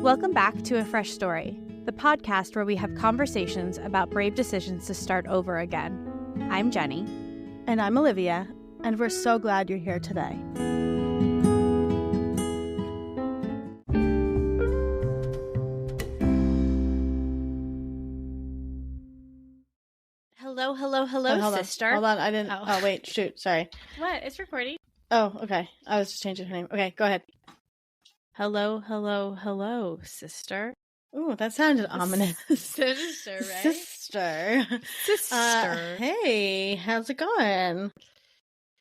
Welcome back to A Fresh Story, the podcast where we have conversations about brave decisions to start over again. I'm Jenny. And I'm Olivia, and we're so glad you're here today. Hello, sister. Hold on, I didn't. Oh, wait, shoot, sorry. What? It's recording. Oh, okay. I was just changing her name. Okay, go ahead. Hello, sister. Ooh, that sounded ominous. Sister, right? Sister. Hey, how's it going?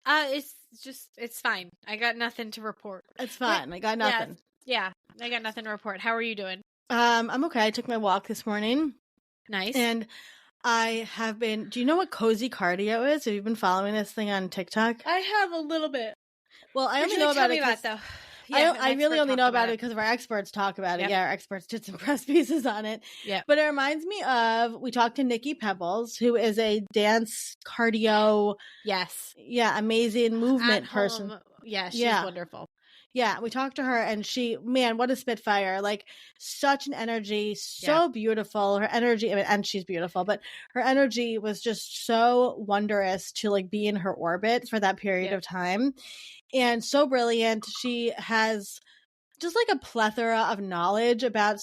It's fine. I got nothing to report. It's fine. I got nothing. Yeah, I got nothing to report. How are you doing? I'm okay. I took my walk this morning. Nice. And I have been, do you know what cozy cardio is? Have you been following this thing on TikTok? I have a little bit. Well, I only know about it. Though. Yeah, I really only know about it because of our experts talk about it. Yep. Yeah, our experts did some press pieces on it. Yeah. But it reminds me of, we talked to Nikki Pebbles, who is a dance cardio. Yes. Yeah, amazing movement person. Yeah, she's wonderful. Yeah, we talked to her and she, man, what a spitfire. Like such an energy, so beautiful. Her energy, and she's beautiful, but her energy was just so wondrous to like be in her orbit for that period of time. And so brilliant. She has just like a plethora of knowledge about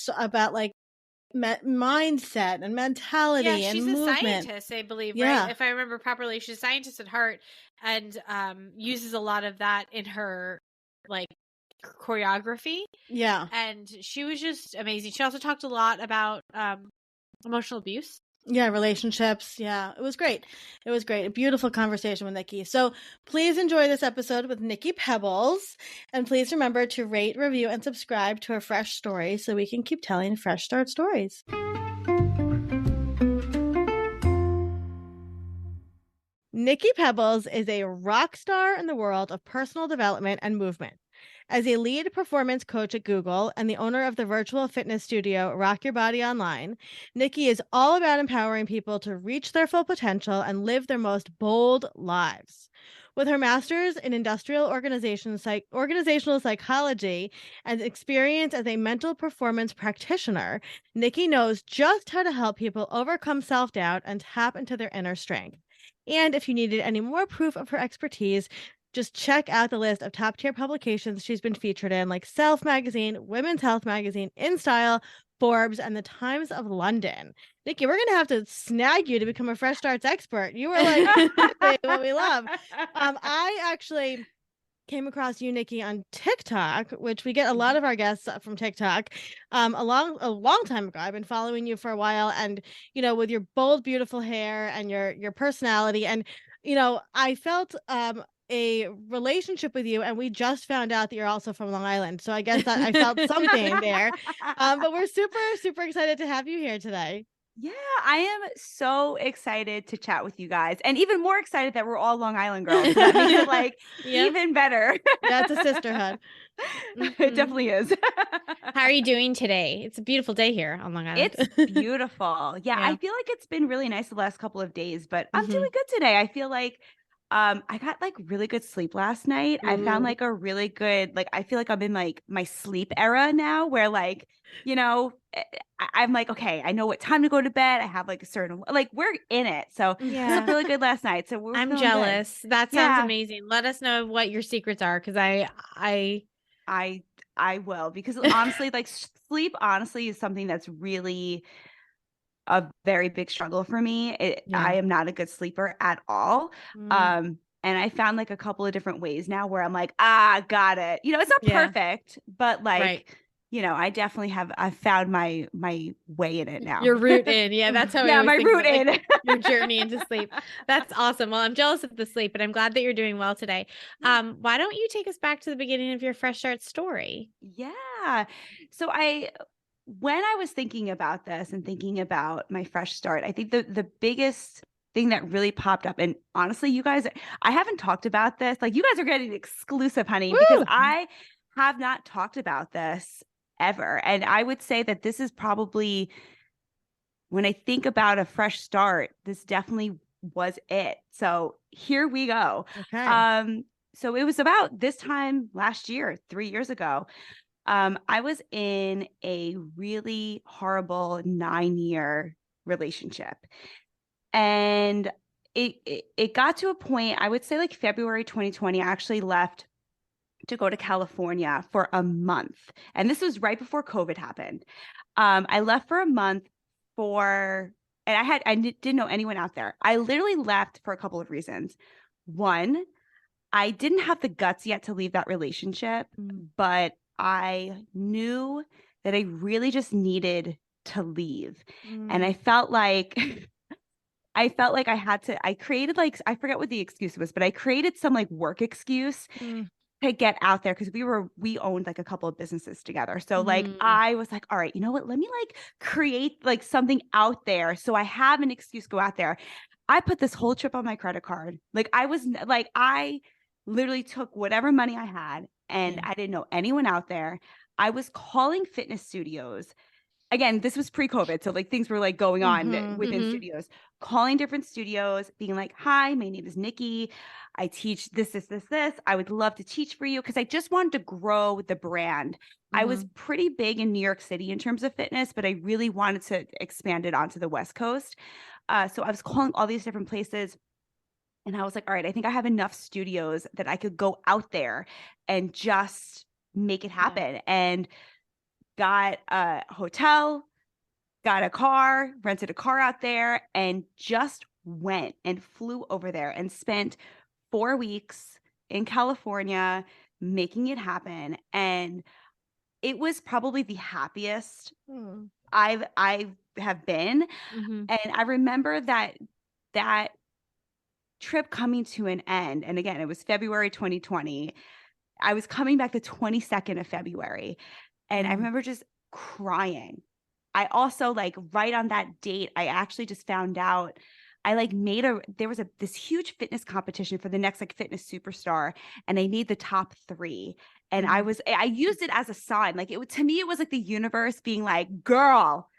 like mindset and mentality and movement. She's a scientist, I believe, right? If I remember properly, she's a scientist at heart and uses a lot of that in her like choreography. Yeah. And she was just amazing. She also talked a lot about emotional abuse. Yeah, relationships. Yeah, it was great. It was great. A beautiful conversation with Nikki. So please enjoy this episode with Nikki Pebbles. And please remember to rate, review, and subscribe to A Fresh Story so we can keep telling fresh start stories. Nikki Pebbles is a rock star in the world of personal development and movement. As a lead performance coach at Google and the owner of the virtual fitness studio Rock Your Body Online, Nikki is all about empowering people to reach their full potential and live their most bold lives. With her master's in industrial organizational psychology and experience as a mental performance practitioner, Nikki knows just how to help people overcome self-doubt and tap into their inner strength. And if you needed any more proof of her expertise, just check out the list of top-tier publications she's been featured in, like Self Magazine, Women's Health Magazine, InStyle, Forbes, and the Times of London. Nikki, we're going to have to snag you to become a Fresh Starts expert. You are like what we love. I actually came across you, Nikki, on TikTok, which we get a lot of our guests from TikTok. A long time ago. I've been following you for a while, and with your bold, beautiful hair and your personality, and I felt a relationship with you, and we just found out that you're also from Long Island, so I guess that I felt something there. But we're super excited to have you here today. Yeah, I am so excited to chat with you guys, and even more excited that we're all Long Island girls. So that makes it like even better. That's a sisterhood. It definitely is. How are you doing today? It's a beautiful day here on Long Island. It's beautiful. Yeah, I feel like it's been really nice the last couple of days, but I'm doing good today. I feel like I got like really good sleep last night. I found like a really good, like, I feel like I'm in like my sleep era now where like, I'm like, okay, I know what time to go to bed. I have like a certain, like we're in it. So I slept really good last night. So I'm jealous. Good. That sounds amazing. Let us know what your secrets are. Cause I will, because honestly, like sleep honestly is something that's really a very big struggle for me. I am not a good sleeper at all. And I found like a couple of different ways now where I'm like, got it. It's not perfect, but like, I definitely I've found my way in it now. Your route in. Yeah. That's how my route in. Like, your journey into sleep. That's awesome. Well, I'm jealous of the sleep, but I'm glad that you're doing well today. Why don't you take us back to the beginning of your Fresh Start story? Yeah. So when I was thinking about this and thinking about my fresh start, I think the biggest thing that really popped up, and honestly, you guys, I haven't talked about this. Like, you guys are getting exclusive, honey, because I have not talked about this ever. And I would say that this is probably, when I think about a fresh start, this definitely was it. So here we go. Okay. So it was about this time last year, 3 years ago. I was in a really horrible 9-year relationship. And it got to a point, I would say like February 2020, I actually left to go to California for a month. And this was right before COVID happened. I left for a month and I didn't know anyone out there. I literally left for a couple of reasons. One, I didn't have the guts yet to leave that relationship, but I knew that I really just needed to leave. And I felt like I had to, I created like, I forget what the excuse was, but I created some like work excuse to get out there because we owned like a couple of businesses together. So like I was like, all right, you know what? Let me like create like something out there so I have an excuse to go out there. I put this whole trip on my credit card. Like I literally took whatever money I had and I didn't know anyone out there. I was calling fitness studios. Again, this was pre-COVID. So like things were like going on within studios, calling different studios, being like, hi, my name is Nikki. I teach this. I would love to teach for you because I just wanted to grow the brand. I was pretty big in New York City in terms of fitness, but I really wanted to expand it onto the West Coast. So I was calling all these different places. And I was like, all right, I think I have enough studios that I could go out there and just make it happen. And got a hotel, got a car, rented a car out there, and just went and flew over there and spent 4 weeks in California making it happen. And it was probably the happiest I have been. And I remember that trip coming to an end. And again, it was February 2020. I was coming back the 22nd of February. And I remember just crying. I also like right on that date, I actually just found out I like there was this huge fitness competition for the next like fitness superstar. And I made the top 3. And I used it as a sign. Like to me, it was like the universe being like, girl,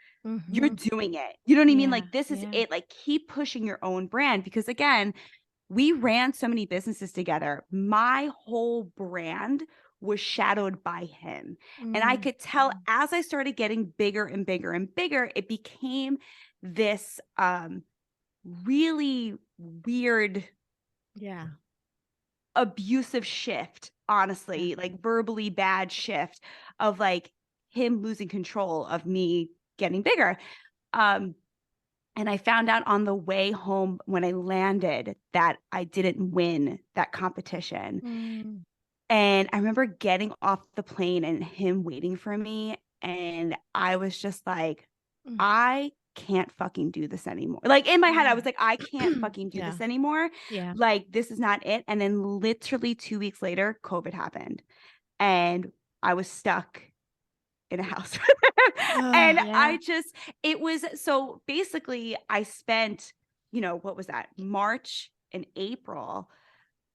you're doing it. You know what I mean? Like, this is it. Like, keep pushing your own brand. Because again, we ran so many businesses together. My whole brand was shadowed by him. And I could tell as I started getting bigger and bigger and bigger, it became this really weird, abusive shift, honestly, like verbally bad shift of like him losing control of me getting bigger. And I found out on the way home when I landed that I didn't win that competition. And I remember getting off the plane and him waiting for me. And I was just like, I can't fucking do this anymore. Like in my head, I was like, I can't fucking do this anymore. Like, this is not it. And then literally 2 weeks later, COVID happened. And I was stuck in a house. It was, so basically I spent, what was that? March and April,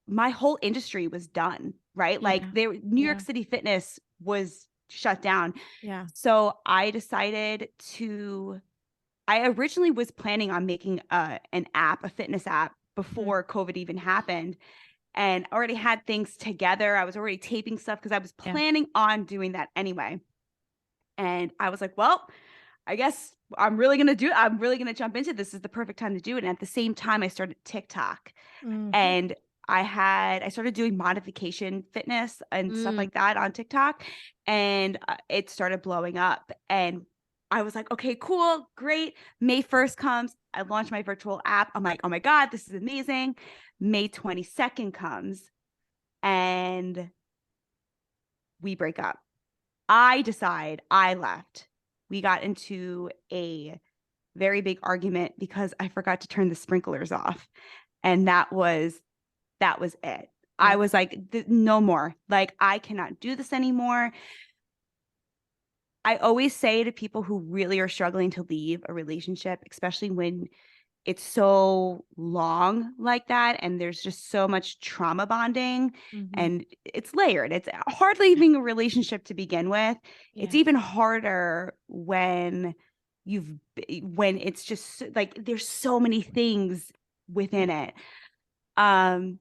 my whole industry was done, right? Like New York City fitness was shut down. So I decided I originally was planning on making an app, a fitness app before COVID even happened. And I already had things together. I was already taping stuff because I was planning on doing that anyway. And I was like, well, I guess I'm really going to jump into this. This is the perfect time to do it. And at the same time, I started TikTok and I started doing modification fitness and stuff like that on TikTok. And it started blowing up. And I was like, okay, cool, great. May 1st comes. I launched my virtual app. I'm like, oh my God, this is amazing. May 22nd comes and we break up. I decide I left. We got into a very big argument because I forgot to turn the sprinklers off. And that was it. I was like, no more. Like, I cannot do this anymore. I always say to people who really are struggling to leave a relationship, especially when it's so long like that and there's just so much trauma bonding and it's layered. It's hard leaving a relationship to begin with. It's even harder when it's just like there's so many things within it. And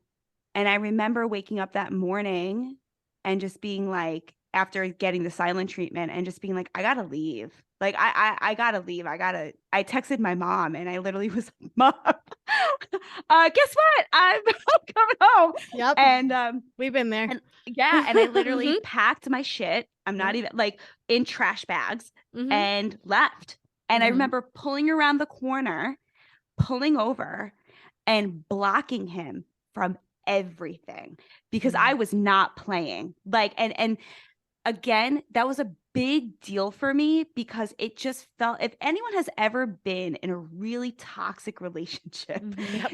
I remember waking up that morning and just being like, after getting the silent treatment and just being like, I gotta leave. Like, I gotta leave. I texted my mom and I literally was like, Mom, guess what? I'm coming home. Yep. And we've been there. And I literally packed my shit. I'm not even like in trash bags and left. And I remember pulling around the corner, pulling over and blocking him from everything because I was not playing. Like, and again, that was a big deal for me because it just felt, if anyone has ever been in a really toxic relationship,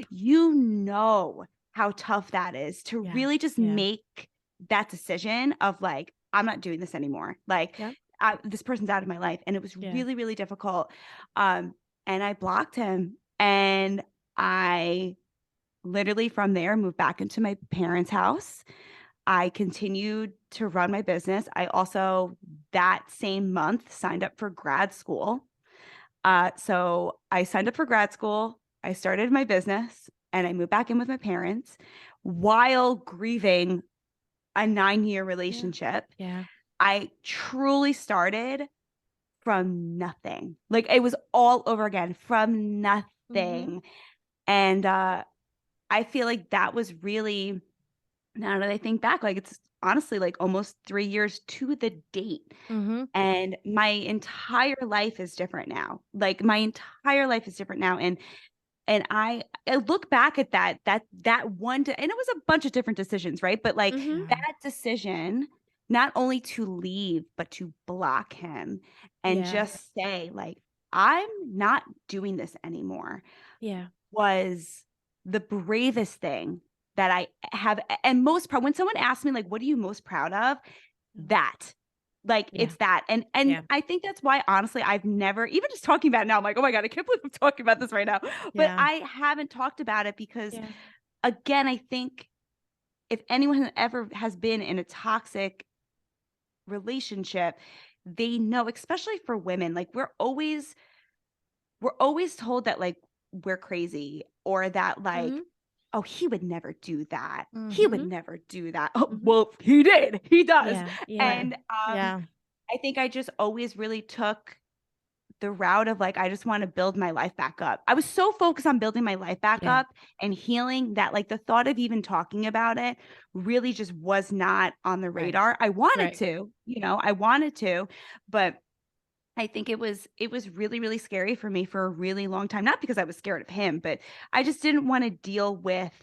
you know how tough that is to really just make that decision of like, I'm not doing this anymore. Like this person's out of my life. And it was really, really difficult. And I blocked him, and I literally from there moved back into my parents' house. I continued to run my business. I also, that same month, signed up for grad school. So I signed up for grad school. I started my business, and I moved back in with my parents while grieving a 9-year relationship. I truly started from nothing. Like, it was all over again from nothing. And I feel like that was really, now that I think back, like it's honestly like almost 3 years to the date. And my entire life is different now. Like my entire life is different now. And I look back at that one, and it was a bunch of different decisions, right? But like that decision, not only to leave, but to block him and just say like, I'm not doing this anymore. Was the bravest thing that I have. And most proud, when someone asks me like, what are you most proud of? That, like, it's that. And I think that's why, honestly, I've never, even just talking about it now, I'm like, oh my God, I can't believe I'm talking about this right now. But I haven't talked about it because again, I think if anyone ever has been in a toxic relationship, they know, especially for women, like we're always told that like we're crazy, or that like, oh, he would never do that. He would never do that. Oh, well, he did. He does. And I think I just always really took the route of like, I just want to build my life back up. I was so focused on building my life back up and healing that like the thought of even talking about it really just was not on the radar. I wanted to, I wanted to, but I think it was really, really scary for me for a really long time. Not because I was scared of him, but I just didn't want to deal with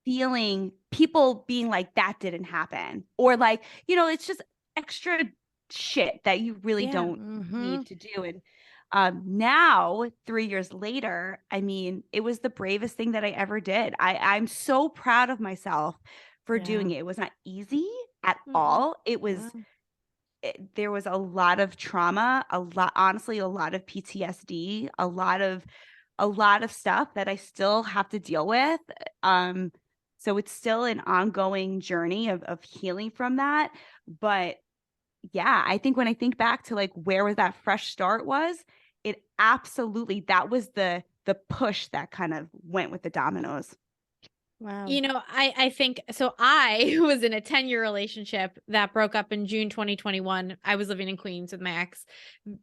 feeling people being like, that didn't happen. Or like, it's just extra shit that you really don't need to do. And now, 3 years later, I mean, it was the bravest thing that I ever did. I'm so proud of myself for doing it. It was not easy at all. It was there was a lot of trauma, honestly, a lot of PTSD, a lot of stuff that I still have to deal with. So it's still an ongoing journey of healing from that. But yeah, I think when I think back to like where that fresh start was, it absolutely, that was the push that kind of went with the dominoes. Wow. I think so. I was in a 10-year relationship that broke up in June 2021. I was living in Queens with my ex.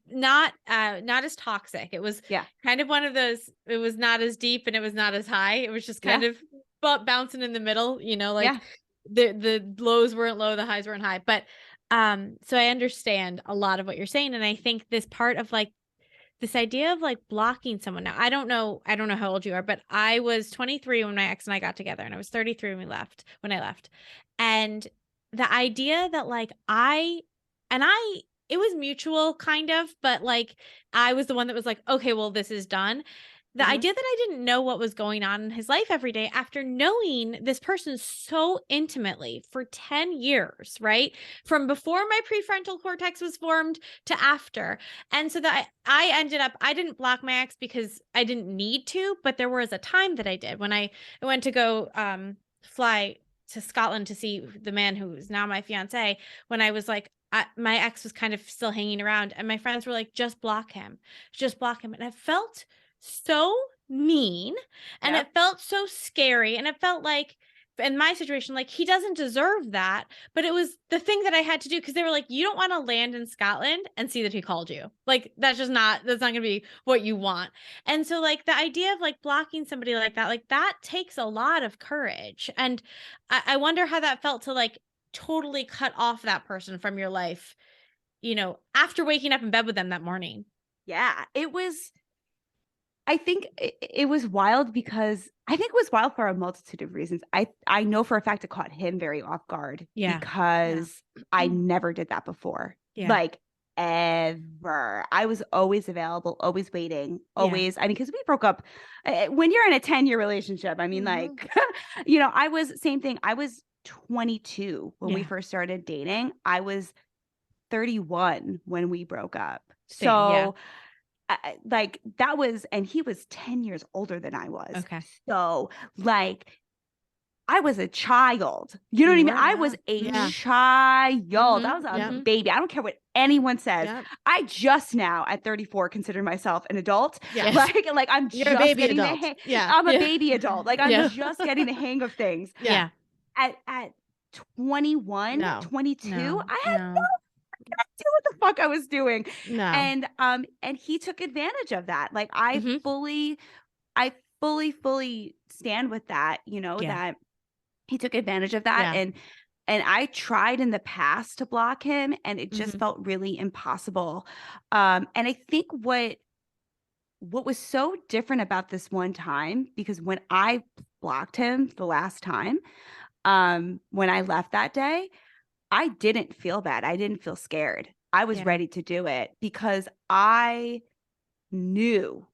Not as toxic. It was kind of one of those, it was not as deep and it was not as high. It was just kind of bouncing in the middle, like the lows weren't low, the highs weren't high. But so I understand a lot of what you're saying. And I think this part of like this idea of like blocking someone. Now, I don't know how old you are, but I was 23 when my ex and I got together, and I was 33 when I left. And the idea that like it was mutual kind of, but like I was the one that was like, okay, well, this is done. The idea that I didn't know what was going on in his life every day after knowing this person so intimately for 10 years, right? From before my prefrontal cortex was formed to after. And so that I didn't block my ex because I didn't need to, but there was a time that I did when I went to go fly to Scotland to see the man who is now my fiance, when I was like, my ex was kind of still hanging around, and my friends were like, just block him. And I felt so mean, and it felt so scary, and it felt like in my situation, like, he doesn't deserve that, but it was the thing that I had to do, because they were like, you don't want to land in Scotland and see that he called you. Like, that's not going to be what you want. And so, like, the idea of like blocking somebody like that takes a lot of courage. And I wonder how that felt to like totally cut off that person from your life, after waking up in bed with them that morning. Yeah, I think it was wild because I think it was wild for a multitude of reasons. I know for a fact it caught him very off guard because I never did that before. Yeah. Like, ever. I was always available, always waiting, always. I mean, because we broke up when you're in a 10-year relationship. I mean, like, I was same thing. I was 22 when we first started dating. I was 31 when we broke up. Same, so like that was, and he was 10 years older than I was. Okay. So like I was a child. You know what I mean? I was a child. I was a baby. I don't care what anyone says. Yep. I just now at 34 consider myself an adult. Yes. Like I'm You're just a baby getting adult. The hang. Yeah. I'm a baby adult. Like I'm just getting the hang of things. Yeah. At 21, 22, I had no idea what the fuck I was doing. No. And he took advantage of that. Like I fully stand with that, that he took advantage of that. Yeah. And I tried in the past to block him and it just felt really impossible. And I think what was so different about this one time, because when I blocked him the last time, when I left that day, I didn't feel bad. I didn't feel scared. I was ready to do it because I knew.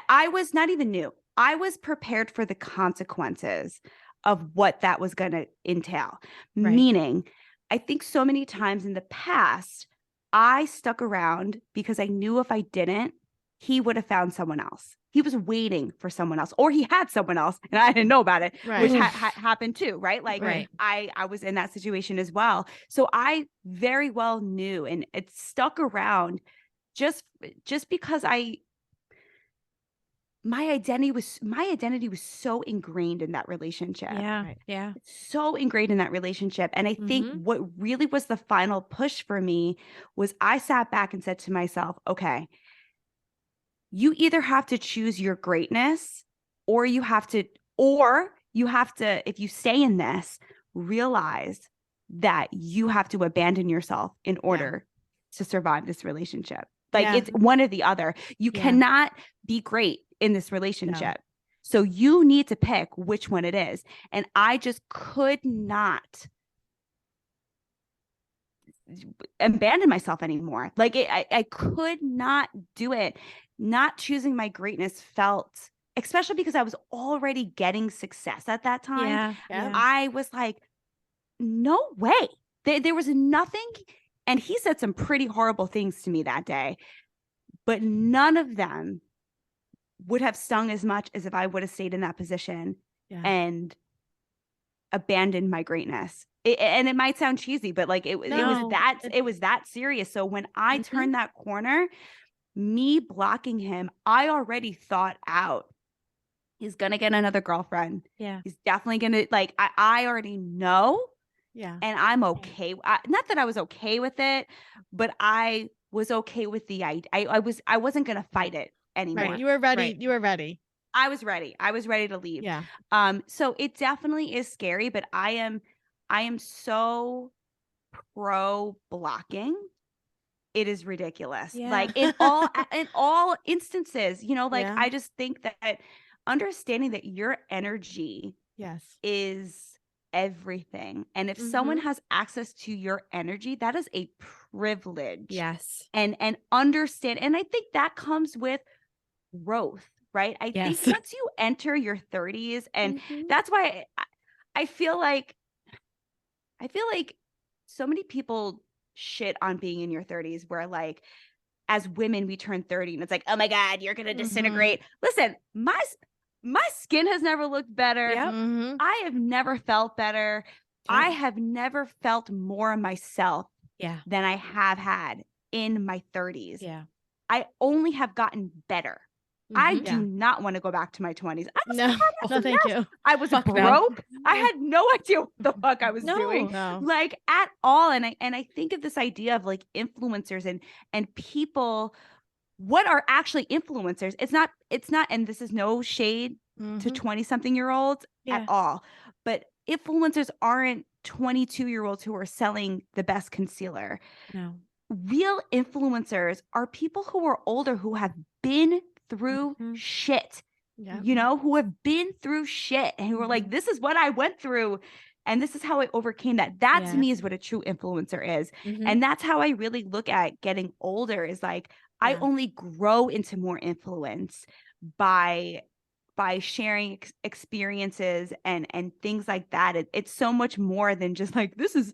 I was not even new. I was prepared for the consequences of what that was going to entail. Right. Meaning, I think so many times in the past, I stuck around because I knew if I didn't, he would have found someone else. He was waiting for someone else, or he had someone else and I didn't know about it, which happened too, right? Like I was in that situation as well. So I very well knew, and it stuck around just because my identity was so ingrained in that relationship. Yeah. Right? Yeah. So ingrained in that relationship. And I think what really was the final push for me was I sat back and said to myself, okay, you either have to choose your greatness or you have to, if you stay in this, realize that you have to abandon yourself in order to survive this relationship. Like it's one or the other. You cannot be great in this relationship. No. So you need to pick which one it is. And I just could not abandon myself anymore. Like I could not do it. Not choosing my greatness felt, especially because I was already getting success at that time. Yeah. I was like, no way. There was nothing. And he said some pretty horrible things to me that day, but none of them would have stung as much as if I would have stayed in that position and abandoned my greatness. And it might sound cheesy, but like it was that serious. So when I turned that corner, me blocking him, I already thought out, he's going to get another girlfriend. Yeah. He's definitely going to, like, I already know. Yeah. And I'm okay. Not that I was okay with it, but I was okay with the idea. I wasn't going to fight it anymore. Right. You were ready. Right. You were ready. I was ready. I was ready to leave. Yeah. So it definitely is scary, but I am so pro blocking. It is ridiculous. Yeah. Like in all instances, I just think that understanding that your energy is everything. And if someone has access to your energy, that is a privilege. Yes. And understand. And I think that comes with growth, right? I think once you enter your 30s, and that's why I feel like so many people shit on being in your 30s, where like as women we turn 30 and it's like, oh my God, you're gonna disintegrate. Listen, my skin has never looked better. Yep. I have never felt better. Sure. I have never felt more myself than I have had in my 30s. Yeah. I only have gotten better. I do not want to go back to my 20s. No, thank you. I was broke. No. I had no idea what the fuck I was doing, like at all. And I think of this idea of like influencers and people. What are actually influencers? It's not. And this is no shade to 20-something-year-olds at all, but influencers aren't 22-year-olds who are selling the best concealer. No, real influencers are people who are older, who have been through shit, who have been through shit and who are like, this is what I went through and this is how I overcame that. That to me is what a true influencer is. And that's how I really look at getting older, is like, I only grow into more influence by sharing experiences and things like that. It's so much more than just like, this is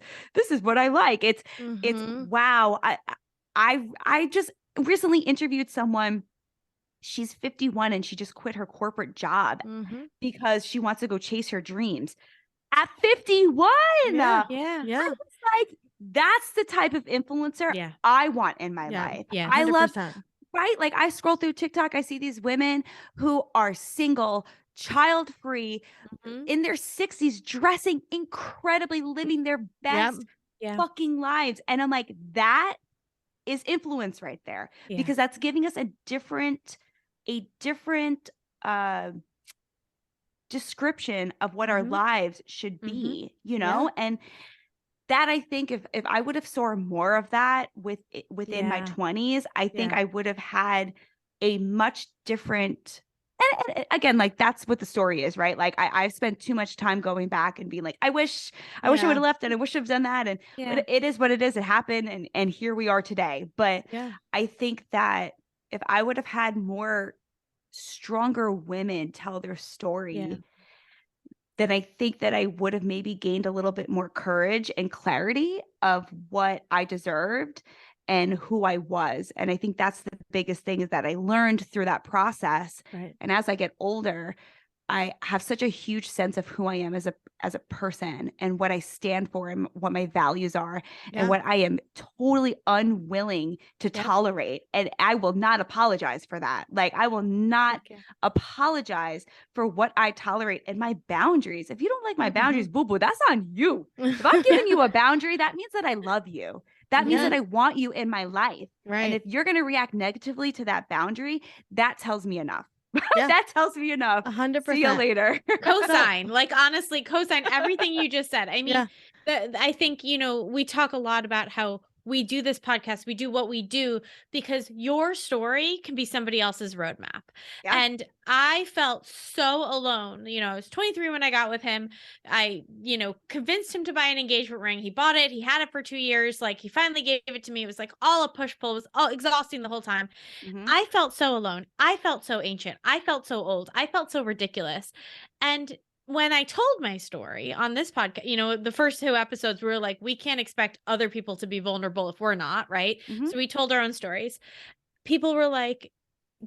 what I like. It's wow. I just recently interviewed someone. She's 51 and she just quit her corporate job because she wants to go chase her dreams at 51. Yeah. I was like, that's the type of influencer I want in my life. Yeah. 100%. I love, right? Like I scroll through TikTok, I see these women who are single, child-free, in their 60s, dressing incredibly, living their best fucking lives. And I'm like, that is influence right there, because that's giving us a different description of what our lives should be, and that, I think if I would have saw more of that within my 20s, I think I would have had a much different, and again, like that's what the story is, right? Like I've spent too much time going back and being like, I wish I would have left and I wish I've done that. And but it is what it is. It happened. And here we are today. But I think that if I would have had more stronger women tell their story, then I think that I would have maybe gained a little bit more courage and clarity of what I deserved and who I was. And I think that's the biggest thing, is that I learned through that process. Right. And as I get older, I have such a huge sense of who I am as a person and what I stand for and what my values are and what I am totally unwilling to tolerate. And I will not apologize for that. Like I will not apologize for what I tolerate and my boundaries. If you don't like my boundaries, boo-boo, that's on you. If I'm giving you a boundary, that means that I love you. That means that I want you in my life. Right. And if you're going to react negatively to that boundary, that tells me enough. That tells me enough. 100%. See you later. Co-sign. Like, honestly, co-sign everything you just said. I mean, I think, we talk a lot about how we do this podcast. We do what we do because your story can be somebody else's roadmap. Yeah. And I felt so alone. I was 23 when I got with him. I, convinced him to buy an engagement ring. He bought it. He had it for 2 years. Like, he finally gave it to me. It was like all a push-pull. It was all exhausting the whole time. I felt so alone. I felt so ancient. I felt so old. I felt so ridiculous. And when I told my story on this podcast, the first 2 episodes, we were like, we can't expect other people to be vulnerable if we're not, right? So we told our own stories. People were like,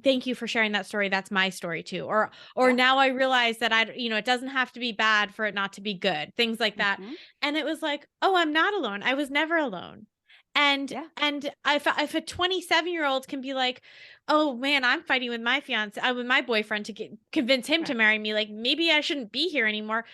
thank you for sharing that story. That's my story too. Or now I realize that it doesn't have to be bad for it not to be good. Things like that. And it was like, oh, I'm not alone. I was never alone. And if a 27-year-old can be like, oh man, I'm fighting with my with my boyfriend to convince him to marry me. Like, maybe I shouldn't be here anymore.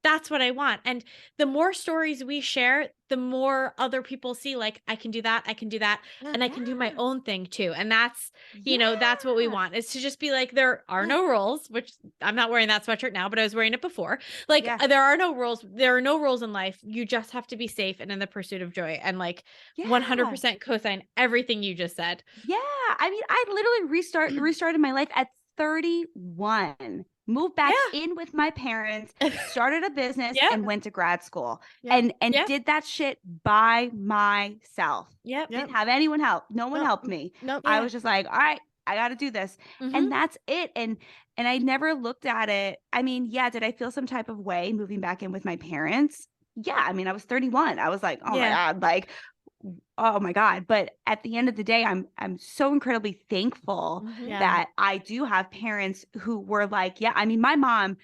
That's what I want. And the more stories we share, the more other people see, like, I can do that. I can do that. And I can do my own thing too. And that's, that's what we want, is to just be like, there are no rules, which I'm not wearing that sweatshirt now, but I was wearing it before. Like, there are no rules. There are no rules in life. You just have to be safe and in the pursuit of joy. And like 100% co-sign everything you just said. Yeah. I mean, I literally restarted my life at 31. Moved back in with my parents, started a business and went to grad school and did that shit by myself. Didn't have anyone help. No one helped me. I was just like, all right, I got to do this. And that's it. And I never looked at it. I mean, did I feel some type of way moving back in with my parents? Yeah. I mean, I was 31. I was like, oh my God, like, oh my God. But at the end of the day, I'm so incredibly thankful that I do have parents who were like, I mean, my mom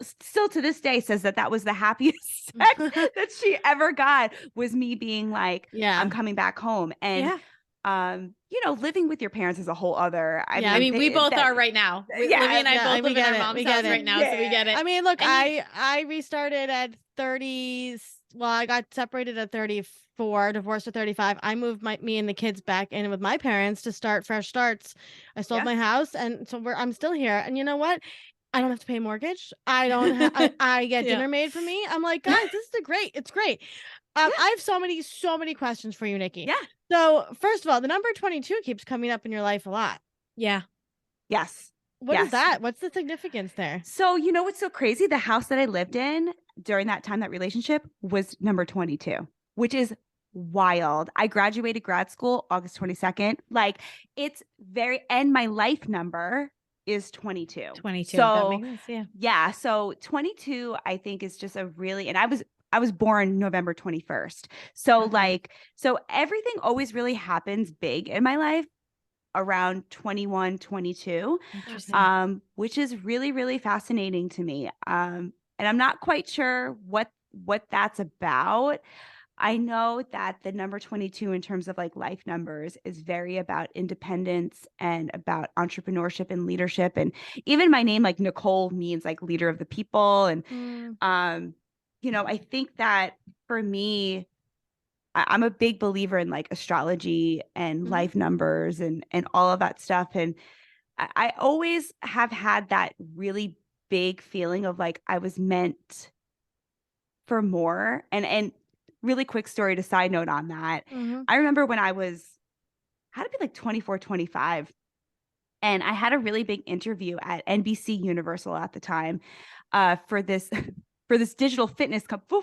still to this day says that was the happiest sex that she ever got, was me being like, I'm coming back home. And living with your parents is a whole other. I mean, we both are right now. Livy and I both live in our mom's house right now, so we get it. I mean, look, I restarted at 30s. Well, I got separated at 34, divorced at 35. I moved me and the kids back in with my parents to start fresh starts. I sold my house, and so I'm still here. And you know what? I don't have to pay a mortgage. I don't. I get dinner made for me. I'm like, guys, this is great. It's great. I have so many questions for you, Nikki. Yeah. So first of all, the number 22 keeps coming up in your life a lot. Yeah. Yes. What is that? What's the significance there? So, what's so crazy? The house that I lived in during that time, that relationship, was number 22, which is wild. I graduated grad school August 22nd. Like, it's and my life number is 22. 22. So, that makes sense, yeah. So 22, I think, is just a really, and I was born November 21st. So so everything always really happens big in my life around 21, 22, which is really, really fascinating to me. And I'm not quite sure what that's about. I know that the number 22 in terms of like life numbers is very about independence and about entrepreneurship and leadership. And even my name, like Nicole, means like leader of the people. And, I think that for me, I'm a big believer in like astrology and life numbers and all of that stuff. And I always have had that really big feeling of like I was meant for more. And really quick story to side note on that. I remember when I had to be like 24, 25. And I had a really big interview at NBC Universal at the time for this digital fitness company.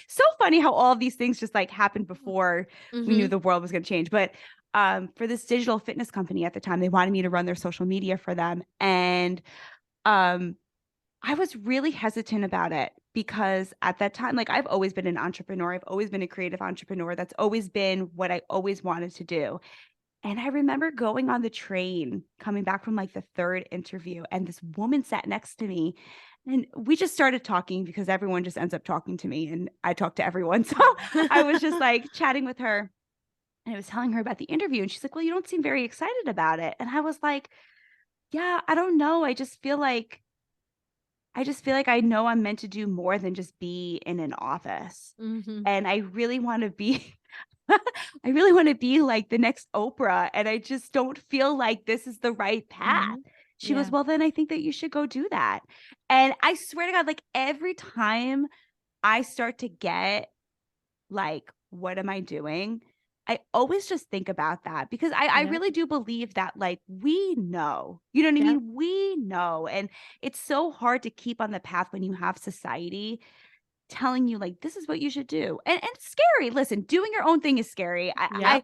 So funny how all of these things just like happened before we knew the world was going to change. But for this digital fitness company at the time, they wanted me to run their social media for them. And I was really hesitant about it because at that time, like, I've always been an entrepreneur. I've always been a creative entrepreneur. That's always been what I always wanted to do. And I remember going on the train, coming back from like the third interview, and this woman sat next to me, and we just started talking because everyone just ends up talking to me and I talk to everyone. So I was just like chatting with her, and I was telling her about the interview, and she's like, well, you don't seem very excited about it. And I was like, yeah, I don't know. I just feel like I know I'm meant to do more than just be in an office. And I really want to be like the next Oprah. And I just don't feel like this is the right path. She goes, well, then I think that you should go do that. And I swear to God, like every time I start to get like, what am I doing? I always just think about that because I really do believe that like we know, you know what I mean? We know. And it's so hard to keep on the path when you have society telling you like, this is what you should do. And it's scary. Listen, doing your own thing is scary. I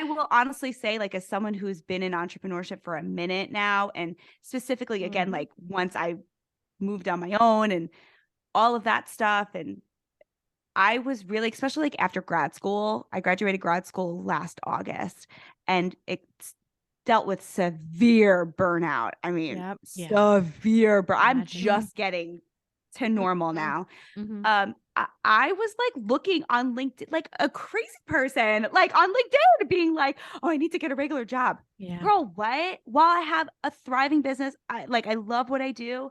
will honestly say, like, as someone who's been in entrepreneurship for a minute now, and specifically again, like once I moved on my own and all of that stuff, and I was really, especially like after grad school, I graduated grad school last August, and it's dealt with severe burnout. I mean, severe I'm just getting to normal now. I was like looking on LinkedIn like a crazy person, like on LinkedIn, being like, oh, I need to get a regular job. Girl, what? While I have a thriving business, I love what I do.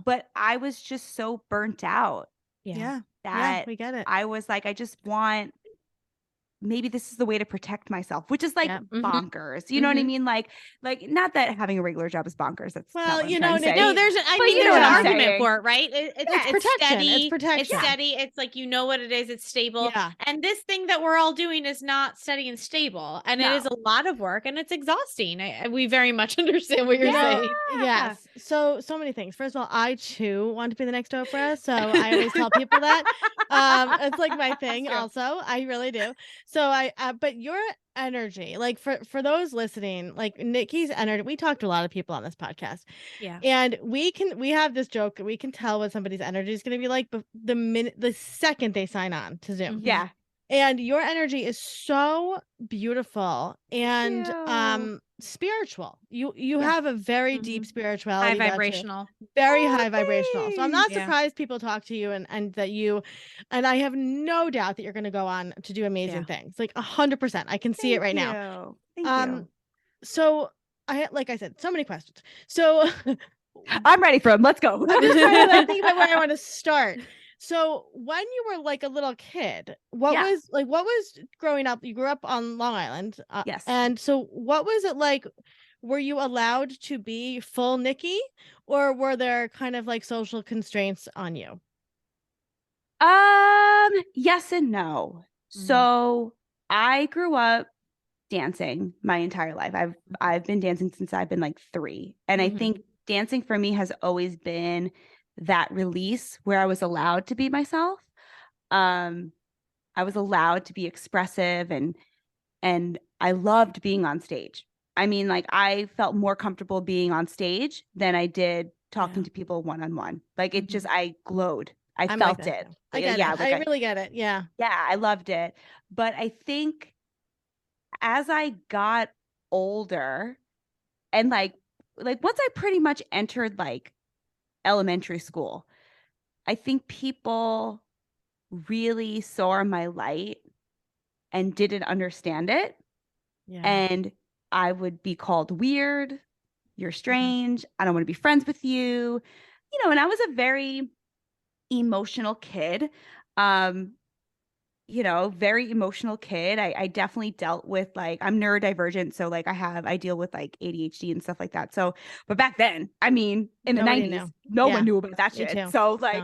But I was just so burnt out. That we get it. I was like, I just want, maybe this is the way to protect myself, which is like bonkers. You know what I mean? Like not that having a regular job is bonkers. That's well, you know, no, there's an argument for it, right? It's protection. Steady, it's protection. It's steady. It's like, you know what it is. It's stable. And this thing that we're all doing is not steady and stable. And it is a lot of work and it's exhausting. We very much understand what you're saying. Yes. So many things. First of all, I too want to be the next Oprah. So I always tell people that. It's like my thing also. I really do. So but your energy, like for those listening, like Nikki's energy, we talked to a lot of people on this podcast. And we have this joke that we can tell what somebody's energy is going to be like the second they sign on to Zoom. And your energy is so beautiful and spiritual. You have a very deep spirituality, high vibrational, very high vibrational. So I'm not Yeah. surprised people talk to you and that you, and I have no doubt that you're going to go on to do amazing things. Like 100%. I can see it right now. Thank you. So like I said, so many questions. So I'm ready for them. Let's go. I'm just trying to think about where I want to start. So when you were like a little kid, what was growing up? You grew up on Long Island. Yes. And so what was it like? Were you allowed to be full Nikki, or were there kind of like social constraints on you? Yes and no. So I grew up dancing my entire life. I've been dancing since I've been like 3. And I think dancing for me has always been that release where I was allowed to be myself. I was allowed to be expressive and I loved being on stage. I mean, like I felt more comfortable being on stage than I did talking to people one-on-one. Like it just, I glowed. I felt it. I get it. I really get it. Yeah. Yeah, I loved it. But I think as I got older and like once I pretty much entered like elementary school, I think people really saw my light and didn't understand it. Yeah. And I would be called weird. You're strange. I don't want to be friends with you. You know, and I was a very emotional kid. Very emotional kid. I definitely dealt with like, I'm neurodivergent. So like I deal with like ADHD and stuff like that. So, but back then, I mean, in the 90s, no one knew about that shit. So like,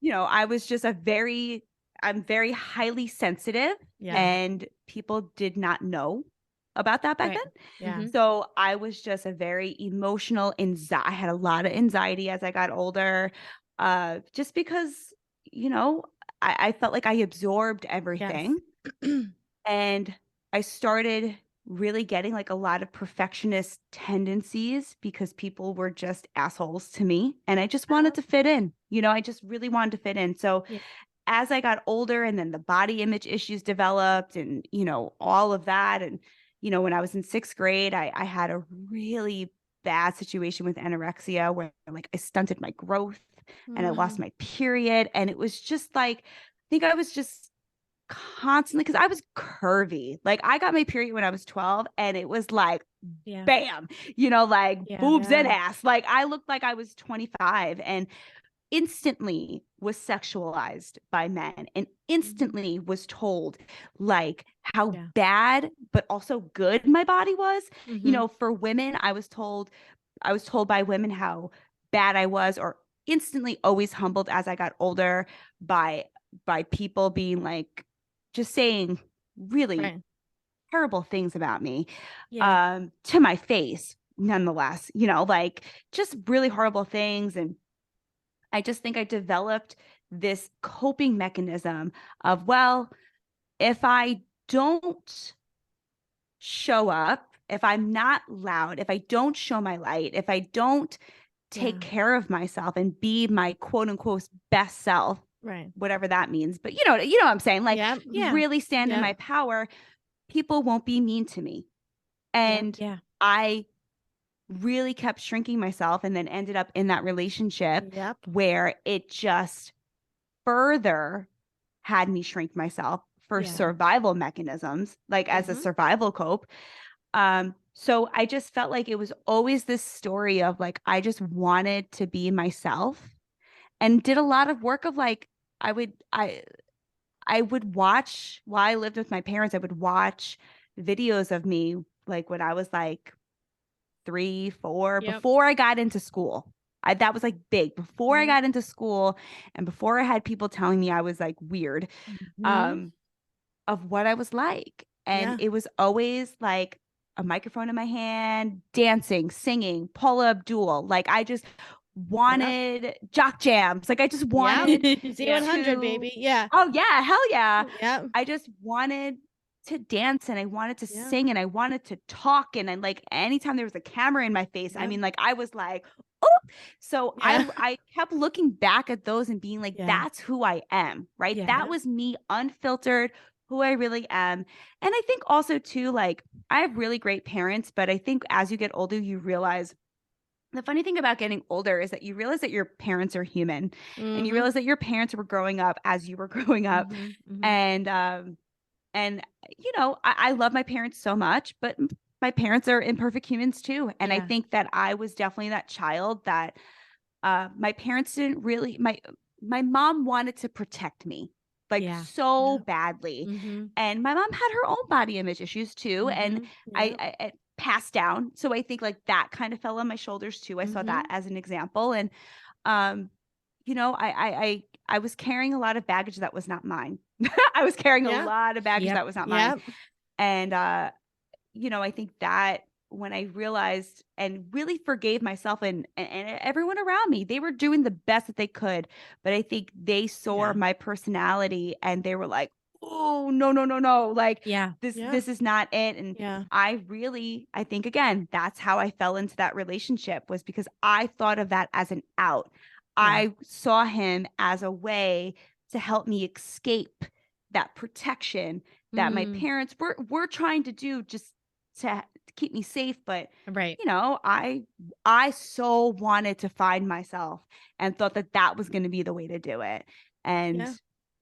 I was just I'm very highly sensitive and people did not know about that back then. Yeah. So I was just a very emotional I had a lot of anxiety as I got older. Just because, I felt like I absorbed everything. Yes. And I started really getting like a lot of perfectionist tendencies because people were just assholes to me. And I just wanted to fit in. I just really wanted to fit in. So as I got older and then the body image issues developed and, all of that. And, when I was in 6th grade, I had a really bad situation with anorexia where like I stunted my growth and I lost my period. And it was just like, I think I was just constantly, because I was curvy. Like I got my period when I was 12 and it was like, bam, boobs and ass. Like I looked like I was 25 and instantly was sexualized by men and instantly was told like how bad but also good my body was. For women, I was told by women how bad I was, or instantly always humbled as I got older by people being like just saying really terrible things about me to my face nonetheless, like just really horrible things. And I just think I developed this coping mechanism of, well, if I don't show up, if I'm not loud, if I don't show my light, if I don't take care of myself and be my quote unquote best self, whatever that means. But you know what I'm saying? Like really stand in my power, people won't be mean to me. And I really kept shrinking myself and then ended up in that relationship where it just further had me shrink myself for survival mechanisms, like as a survival cope. So I just felt like it was always this story of like, I just wanted to be myself and did a lot of work of like, I would watch while I lived with my parents, I would watch videos of me like when I was like 3, 4, before I got into school. That was like big before I got into school and before I had people telling me I was like weird of what I was like. And it was always like a microphone in my hand, dancing, singing, Paula Abdul. Like I just wanted jock jams. Like I just wanted Z100 baby. Yeah. Oh yeah. Hell yeah. Yeah. I just wanted to dance and I wanted to sing and I wanted to talk. And then like anytime there was a camera in my face, I mean, like I was like, oh, so I kept looking back at those and being like, that's who I am, right? That was me unfiltered, who I really am. And I think also too, like, I have really great parents, but I think as you get older, you realize the funny thing about getting older is that you realize that your parents are human, and you realize that your parents were growing up as you were growing up. And you know, I love my parents so much, but my parents are imperfect humans too. And I think that I was definitely that child that my parents didn't really, my mom wanted to protect me like so badly. And my mom had her own body image issues too. And I passed down. So I think like that kind of fell on my shoulders too. I saw that as an example. And, you know, I was carrying a lot of baggage that was not mine. I was carrying a lot of baggage that was not mine. And, you know, I think that when I realized and really forgave myself and everyone around me, they were doing the best that they could. But I think they saw my personality and they were like, oh, no. Like, this is not it. And I think, again, that's how I fell into that relationship, was because I thought of that as an out. I saw him as a way to help me escape that protection that my parents were trying to do just to keep me safe. But, you know, I so wanted to find myself and thought that that was going to be the way to do it. And,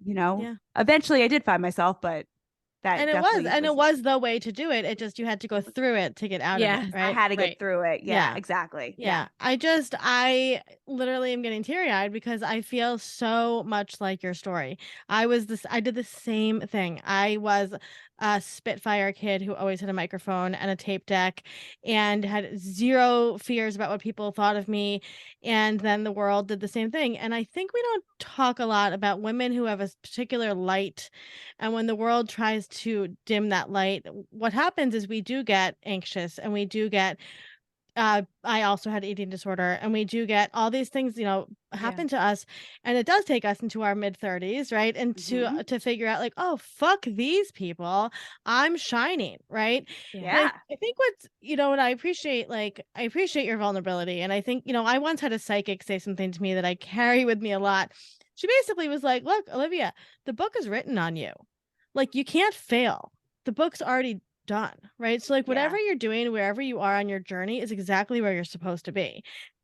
you know, eventually I did find myself, but it was the way to do it. It just, you had to go through it to get out of it, right? I had to get through it. Yeah, exactly. Yeah. I literally am getting teary-eyed because I feel so much like your story. I did the same thing. I was a Spitfire kid who always had a microphone and a tape deck and had zero fears about what people thought of me. And then the world did the same thing. And I think we don't talk a lot about women who have a particular light. And when the world tries to dim that light, what happens is we do get anxious, and we do get I also had eating disorder, and we do get all these things, you know, happen to us, and it does take us into our mid-30s, right? And to figure out like, oh, fuck these people, I'm shining, right? I think what's, you know, what I appreciate your vulnerability, and I think, you know, I once had a psychic say something to me that I carry with me a lot. She basically was like, look, Olivia, the book is written on you. Like, you can't fail. The book's already done, right? So like whatever you're doing, wherever you are on your journey, is exactly where you're supposed to be.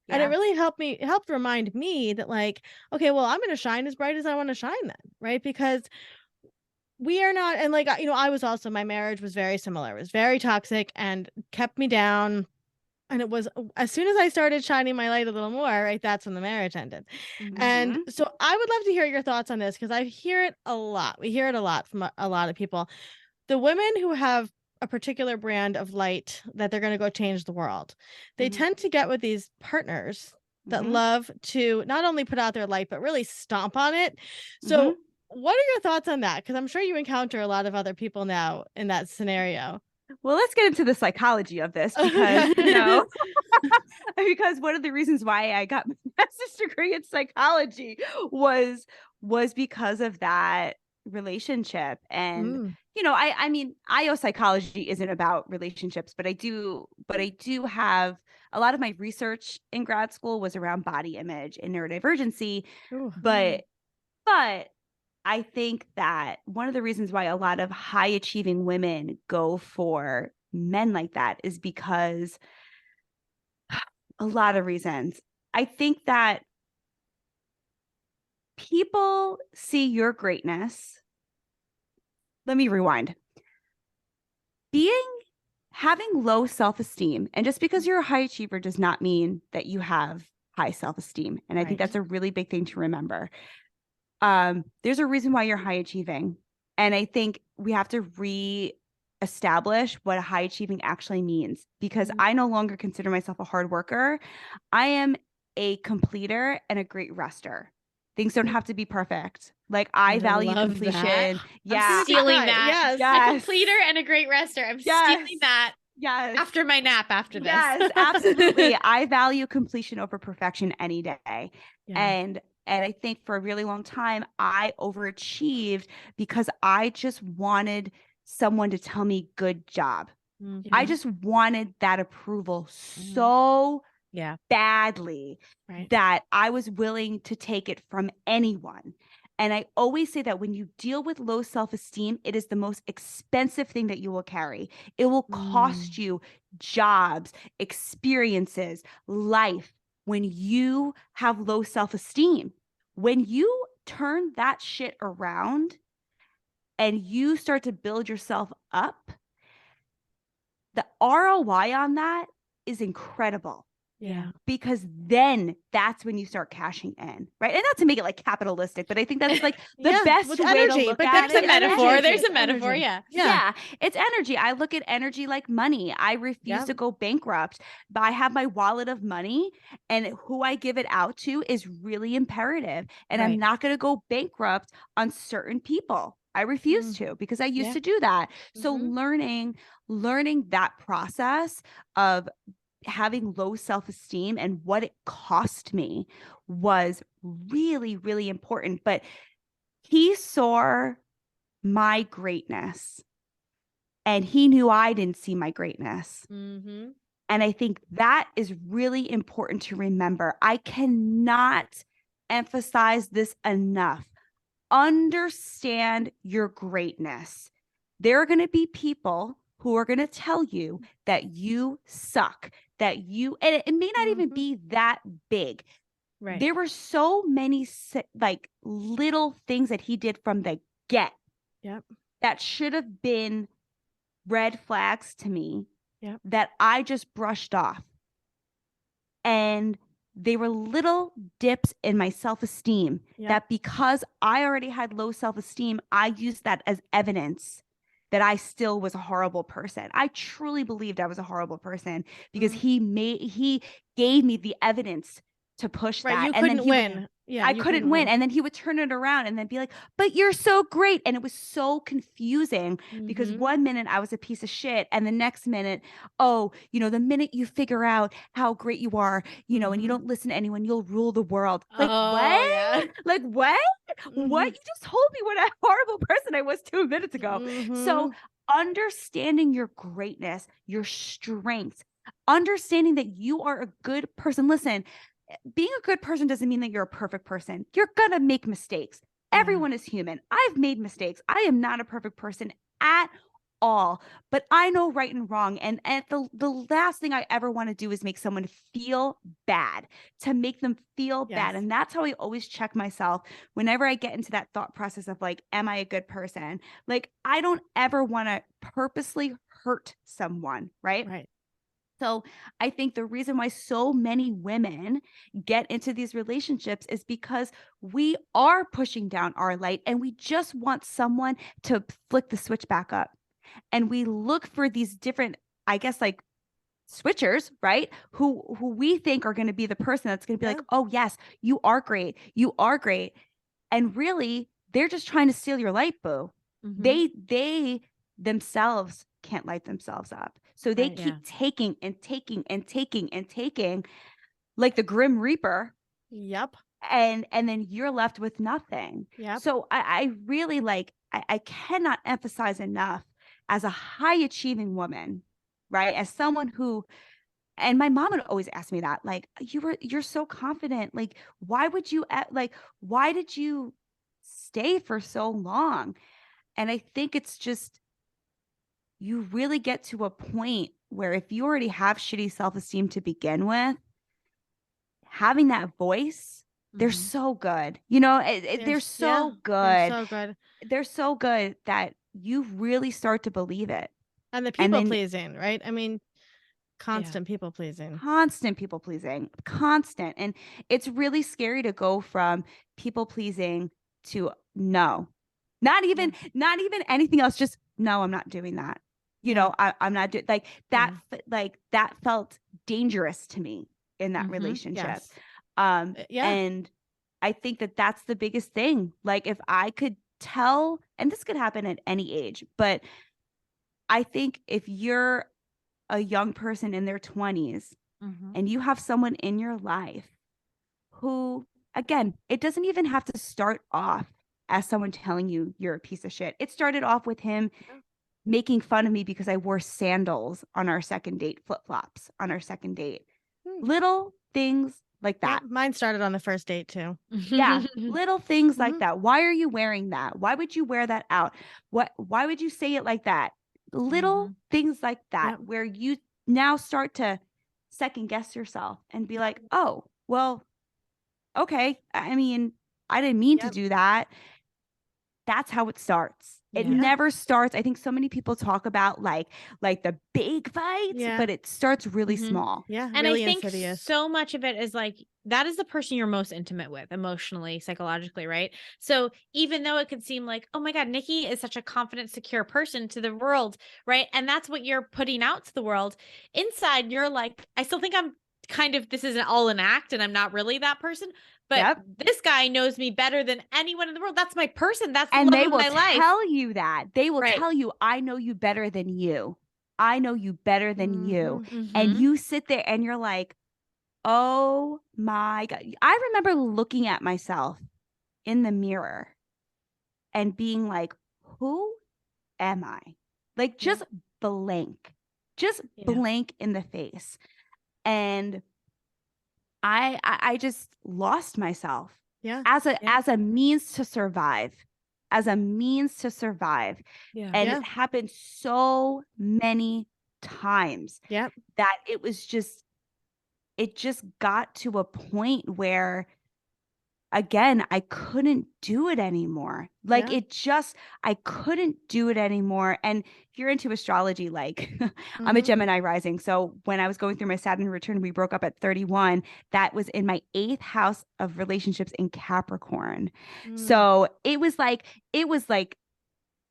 And it really helped remind me that like, okay, well, I'm going to shine as bright as I want to shine then, right? Because we are not, and like, you know, my marriage was very similar. It was very toxic and kept me down. And it was as soon as I started shining my light a little more, right, that's when the marriage ended. And so I would love to hear your thoughts on this, because I hear it a lot. We hear it a lot from a lot of people. The women who have a particular brand of light that they're going to go change the world, they tend to get with these partners that love to not only put out their light, but really stomp on it. So what are your thoughts on that? Because I'm sure you encounter a lot of other people now in that scenario. Well, let's get into the psychology of this, because, you know, because one of the reasons why I got my master's degree in psychology was because of that relationship. And you know, I mean, IO psychology isn't about relationships, but I do have a lot of my research in grad school was around body image and neurodivergency. But I think that one of the reasons why a lot of high achieving women go for men like that is because a lot of reasons. I think that people see your greatness. Let me rewind. Having low self-esteem, and just because you're a high achiever does not mean that you have high self-esteem. And I think that's a really big thing to remember. There's a reason why you're high achieving. And I think we have to re-establish what high achieving actually means, because I no longer consider myself a hard worker. I am a completer and a great rester. Things don't have to be perfect. Like, I value completion. I'm stealing that. Yes. A completer and a great rester. I'm stealing that. Yes. After my nap after this. Yes, absolutely. I value completion over perfection any day. And I think for a really long time, I overachieved because I just wanted someone to tell me good job. I just wanted that approval so badly that I was willing to take it from anyone. And I always say that when you deal with low self-esteem, it is the most expensive thing that you will carry. It will cost you jobs, experiences, life when you have low self-esteem. When you turn that shit around and you start to build yourself up, the ROI on that is incredible. Yeah. Because then that's when you start cashing in, right? And not to make it like capitalistic, but I think that's like the best way energy, to look but at there's it. There's a metaphor. energy. There's a metaphor. Energy. Yeah. It's energy. I look at energy like money. I refuse to go bankrupt, but I have my wallet of money, and who I give it out to is really imperative. And I'm not going to go bankrupt on certain people. I refuse to, because I used to do that. So learning that process of having low self-esteem and what it cost me was really, really important. But he saw my greatness and he knew I didn't see my greatness. And I think that is really important to remember. I cannot emphasize this enough. Understand your greatness. There are going to be people who are going to tell you that you suck, and it may not even be that big. Right. There were so many like little things that he did from the get that should have been red flags to me that I just brushed off. And they were little dips in my self-esteem that, because I already had low self-esteem, I used that as evidence that I still was a horrible person. I truly believed I was a horrible person because he gave me the evidence to push that. You couldn't win. I couldn't win. And then he would turn it around and then be like, but you're so great. And it was so confusing because one minute I was a piece of shit. And the next minute, the minute you figure out how great you are, and you don't listen to anyone, you'll rule the world. Like, what? Yeah. Like, what? What? You just told me what a horrible person I was 2 minutes ago. So understanding your greatness, your strengths, understanding that you are a good person. Listen, being a good person doesn't mean that you're a perfect person. You're going to make mistakes. Everyone is human. I've made mistakes. I am not a perfect person at all, but I know right and wrong. And the last thing I ever want to do is make someone feel bad, to make them feel bad. And that's how I always check myself whenever I get into that thought process of like, am I a good person? Like, I don't ever want to purposely hurt someone, right? Right. So I think the reason why so many women get into these relationships is because we are pushing down our light and we just want someone to flick the switch back up. And we look for these different, I guess, like switchers, right? Who we think are going to be the person that's going to be like, oh yes, you are great. You are great. And really, they're just trying to steal your light, boo. They themselves can't light themselves up. So they keep taking and taking and taking and taking, like the Grim Reaper. Yep. And then you're left with nothing. Yep. So I really I cannot emphasize enough, as a high achieving woman, right? As someone who, and my mom would always ask me that, like, you're so confident. Like, why did you stay for so long? And I think it's just, you really get to a point where if you already have shitty self-esteem to begin with, having that voice, they're so good. They're so good. They're so good. They're so good that you really start to believe it. And the people pleasing, right? I mean, constant people pleasing. Constant people pleasing. Constant. And it's really scary to go from people pleasing to no. Not even anything else. Just no, I'm not doing that. I'm not doing like that. Like that felt dangerous to me in that relationship. Yes. And I think that that's the biggest thing. Like, if I could tell, and this could happen at any age, but I think if you're a young person in their 20s and you have someone in your life who, again, it doesn't even have to start off as someone telling you you're a piece of shit. It started off with him making fun of me because I wore sandals on our second date, flip-flops on our second date. Little things like that. Yeah, mine started on the first date too. Yeah. Little things like that. Why are you wearing that? Why would you wear that out? Why would you say it like that? Little things like that, where you now start to second guess yourself and be like, oh, well, okay. I mean, I didn't mean to do that. That's how it starts. It never starts. I think so many people talk about like the big fights, but it starts really small. Yeah. And really I think insidious. so much of it is like, that is the person you're most intimate with emotionally, psychologically, right? So even though it could seem like, oh my God, Nikki is such a confident, secure person to the world, right? And that's what you're putting out to the world. Inside, you're like, I still think I'm kind of, this isn't all an act and I'm not really that person. But this guy knows me better than anyone in the world. That's my person. That's the love of my life. And they will tell you that. They will tell you, I know you better than you. I know you better than you. And you sit there and you're like, oh my God. I remember looking at myself in the mirror and being like, who am I? Like just blank in the face. And I just lost myself as a means to survive, And it happened so many times that it just got to a point where, again, I couldn't do it anymore. Like I couldn't do it anymore. And if you're into astrology, like I'm a Gemini rising. So when I was going through my Saturn return, we broke up at 31. That was in my 8th house of relationships in Capricorn. So it was like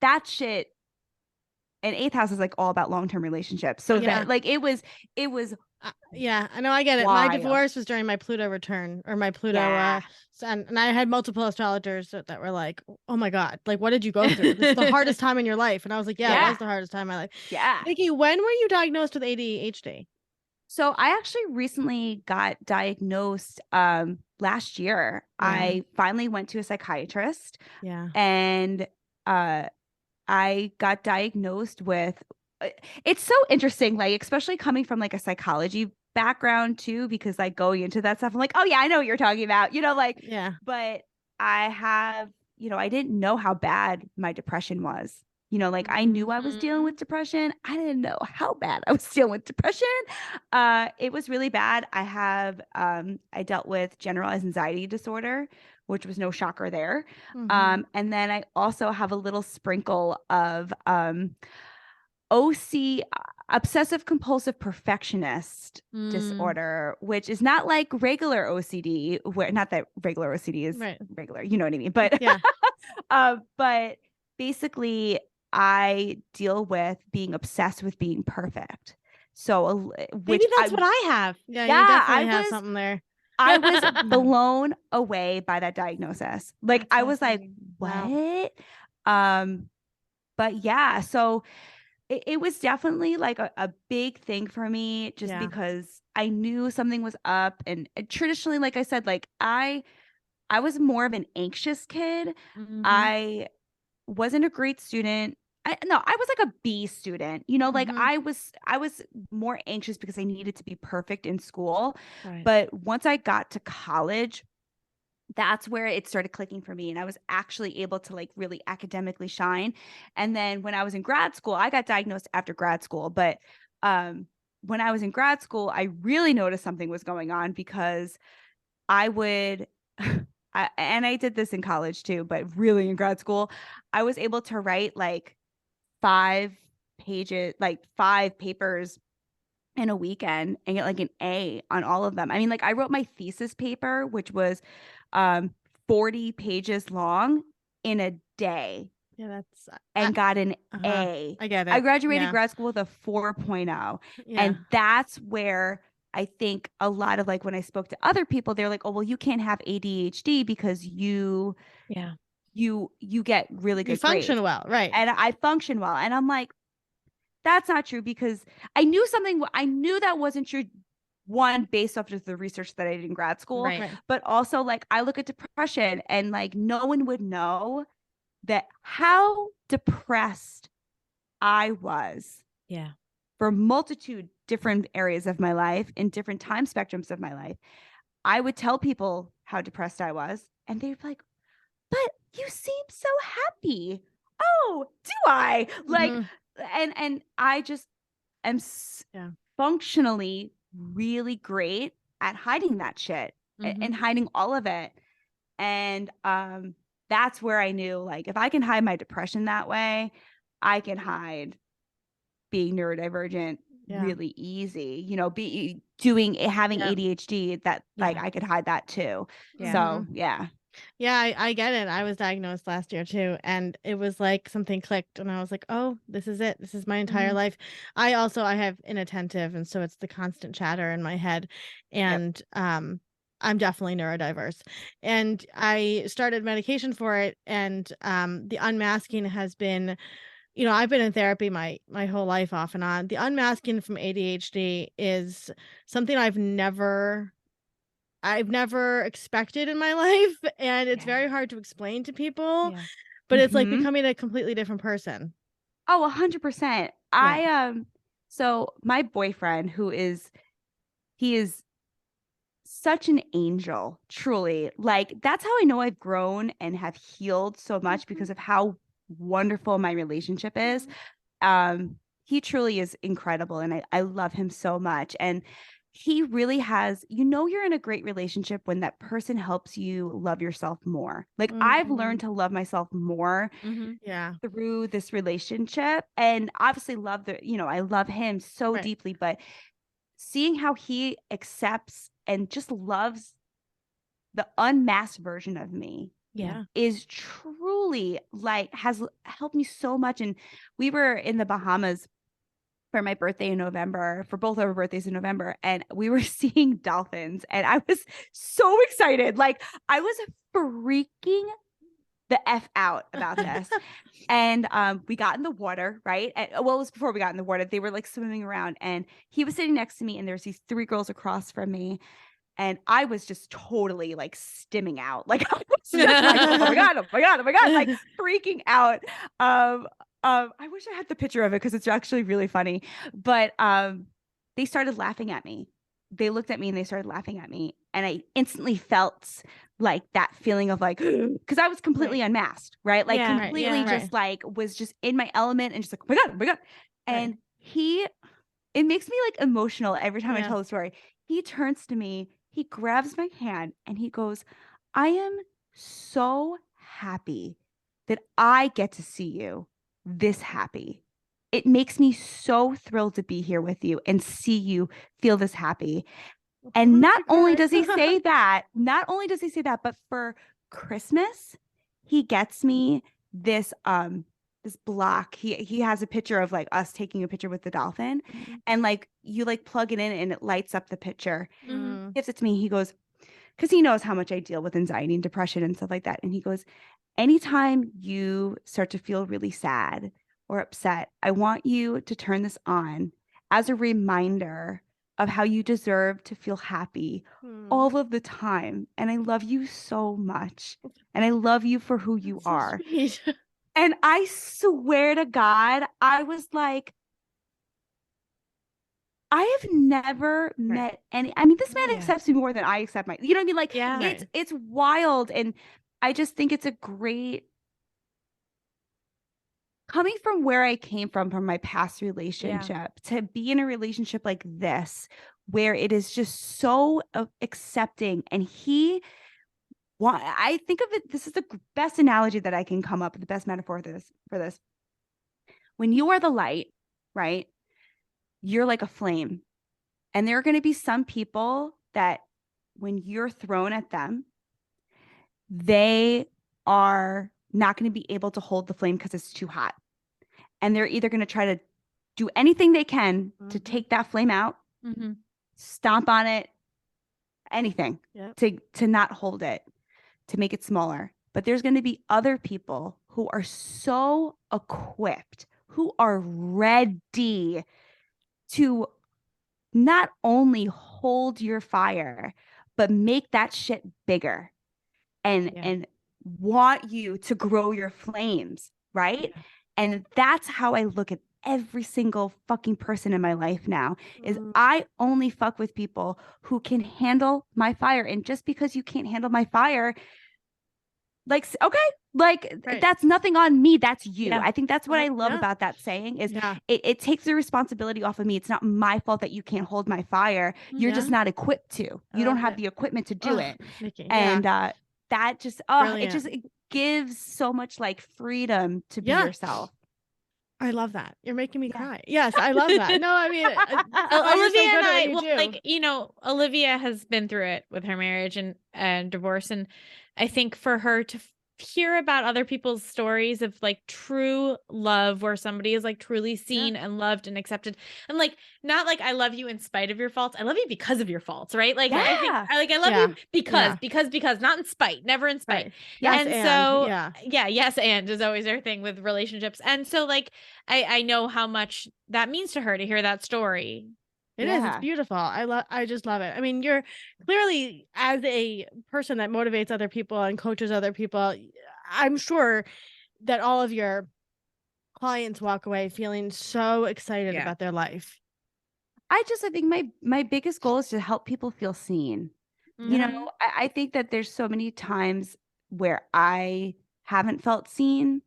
that shit. And 8th house is like all about long-term relationships. So that like it was yeah, I know. I get it. Wild. My divorce was during my Pluto return, or my Pluto. And I had multiple astrologers that were like, oh my God, like, what did you go through? This is the hardest time in your life. And I was like, it was the hardest time in my life. Yeah. Nikki, when were you diagnosed with ADHD? So I actually recently got diagnosed last year. I finally went to a psychiatrist. Yeah. And I got diagnosed with, it's so interesting, like, especially coming from like a psychology background too, because like going into that stuff, I'm like, oh yeah, I know what you're talking about, like, but I have, I didn't know how bad my depression was. Like I knew I was dealing with depression. I didn't know how bad I was dealing with depression. It was really bad. I dealt with generalized anxiety disorder, which was no shocker there. And then I also have a little sprinkle of obsessive compulsive perfectionist disorder, which is not like regular OCD, where not that regular OCD is regular, you know what I mean? But but basically I deal with being obsessed with being perfect. So maybe that's what I have. Yeah, you definitely have something there. I was blown away by that diagnosis. Like that's I was like, what? Wow. But yeah, so it was definitely like a big thing for me, just because I knew something was up. And traditionally, like I said, like I was more of an anxious kid. I wasn't a great student. I was like a B student, like I was more anxious because I needed to be perfect in school. Right. But once I got to college, that's where it started clicking for me. And I was actually able to like really academically shine. And then when I was in grad school, I got diagnosed after grad school. But when I was in grad school, I really noticed something was going on, because I would, and I did this in college too, but really in grad school, I was able to write like 5 papers in a weekend and get like an A on all of them. I mean, like I wrote my thesis paper, which was 40 pages long, in a day. Yeah, and got an A. I get it. I graduated grad school with a 4.0. And that's where I think a lot of like when I spoke to other people, they're like, oh, well, you can't have ADHD because you get really good grades. You function well, right? And I function well. And I'm like, that's not true, because I knew that wasn't true. One, based off of the research that I did in grad school, right. But also like I look at depression and like no one would know that how depressed I was. Yeah. For multitude different areas of my life, in different time spectrums of my life. I would tell people how depressed I was, and they'd be like, but you seem so happy. Oh, do I? Like, and I just am functionally really great at hiding that shit and hiding all of it. And that's where I knew, like, if I can hide my depression that way, I can hide being neurodivergent really easy. You know, having ADHD, that like I could hide that too. So yeah. Yeah, I get it. I was diagnosed last year too, and it was like something clicked, and I was like, "Oh, this is it. This is my entire life." I have inattentive, and so it's the constant chatter in my head, and I'm definitely neurodiverse. And I started medication for it, and the unmasking has been, I've been in therapy my whole life off and on. The unmasking from ADHD is something I've never expected in my life, and it's very hard to explain to people, but it's like becoming a completely different person. Oh, 100%. So my boyfriend, he is such an angel, truly. Like, that's how I know I've grown and have healed so much, because of how wonderful my relationship is. He truly is incredible, and I love him so much. And he really has, you're in a great relationship when that person helps you love yourself more. Like, I've learned to love myself more through this relationship, and obviously I love him so deeply, but seeing how he accepts and just loves the unmasked version of me is truly, like, has helped me so much. And we were in the Bahamas for my birthday in November, for both our birthdays in November, and we were seeing dolphins, and I was so excited. Like, I was freaking the F out about this. And we got in the water, right? And, well, it was before we got in the water. They were like swimming around, and he was sitting next to me, and there's these 3 girls across from me. And I was just totally like stimming out. Like, I was just like, oh my God, oh my God, oh my God, like freaking out. I wish I had the picture of it, because it's actually really funny. But they started laughing at me. They looked at me and they started laughing at me. And I instantly felt like that feeling of like, because I was completely unmasked, right? Like completely just like was just in my element and just like, oh my God, oh my God. And it makes me like emotional every time I tell the story. He turns to me, he grabs my hand, and he goes, I am so happy that I get to see you this happy. It makes me so thrilled to be here with you and see you feel this happy. And not only does he say that, but for Christmas, he gets me this block. He has a picture of like us taking a picture with the dolphin, and like you like plug it in and it lights up the picture. Gives it to me. He goes, because he knows how much I deal with anxiety and depression and stuff like that. And he goes, anytime you start to feel really sad or upset, I want you to turn this on as a reminder of how you deserve to feel happy all of the time. And I love you so much. And I love you for who you are. And I swear to God, I was like, I have never met any, I mean, this man accepts me more than I accept you know what I mean? Like, it's wild. And I just think it's a great, coming from where I came from my past relationship, to be in a relationship like this, where it is just so accepting. And I think of it, this is the best analogy that I can come up with, the best metaphor for this. When you are the light, right? You're like a flame. And there are going to be some people that when you're thrown at them, they are not going to be able to hold the flame because it's too hot. And they're either going to try to do anything they can to take that flame out, stomp on it, anything to not hold it, to make it smaller. But there's going to be other people who are so equipped, who are ready to not only hold your fire, but make that shit bigger and want you to grow your flames, right? And that's how I look at every single fucking person in my life now is I only fuck with people who can handle my fire. And just because you can't handle my fire, like, okay, like that's nothing on me. That's you. I think that's what I love about that saying is it takes the responsibility off of me. It's not my fault that you can't hold my fire. You're just not equipped to. You don't have the equipment to do it. Nikki, and that just it gives so much like freedom to be yourself. I love that. You're making me cry. Yes, I love that. No, I mean, Olivia and I, like, you know, Olivia has been through it with her marriage and divorce. And I think for her to hear about other people's stories of like true love where somebody is like truly seen and loved and accepted, and like not like I love you in spite of your faults, I love you because of your faults, right? Like I think I love you because not in spite, never in spite. Yes, yes and is always their thing with relationships. And so like I know how much that means to her to hear that story. It is. It's beautiful. I just love it. I mean, you're clearly, as a person that motivates other people and coaches other people, I'm sure that all of your clients walk away feeling so excited about their life. I think my biggest goal is to help people feel seen. You know, I think that there's so many times where I haven't felt seen.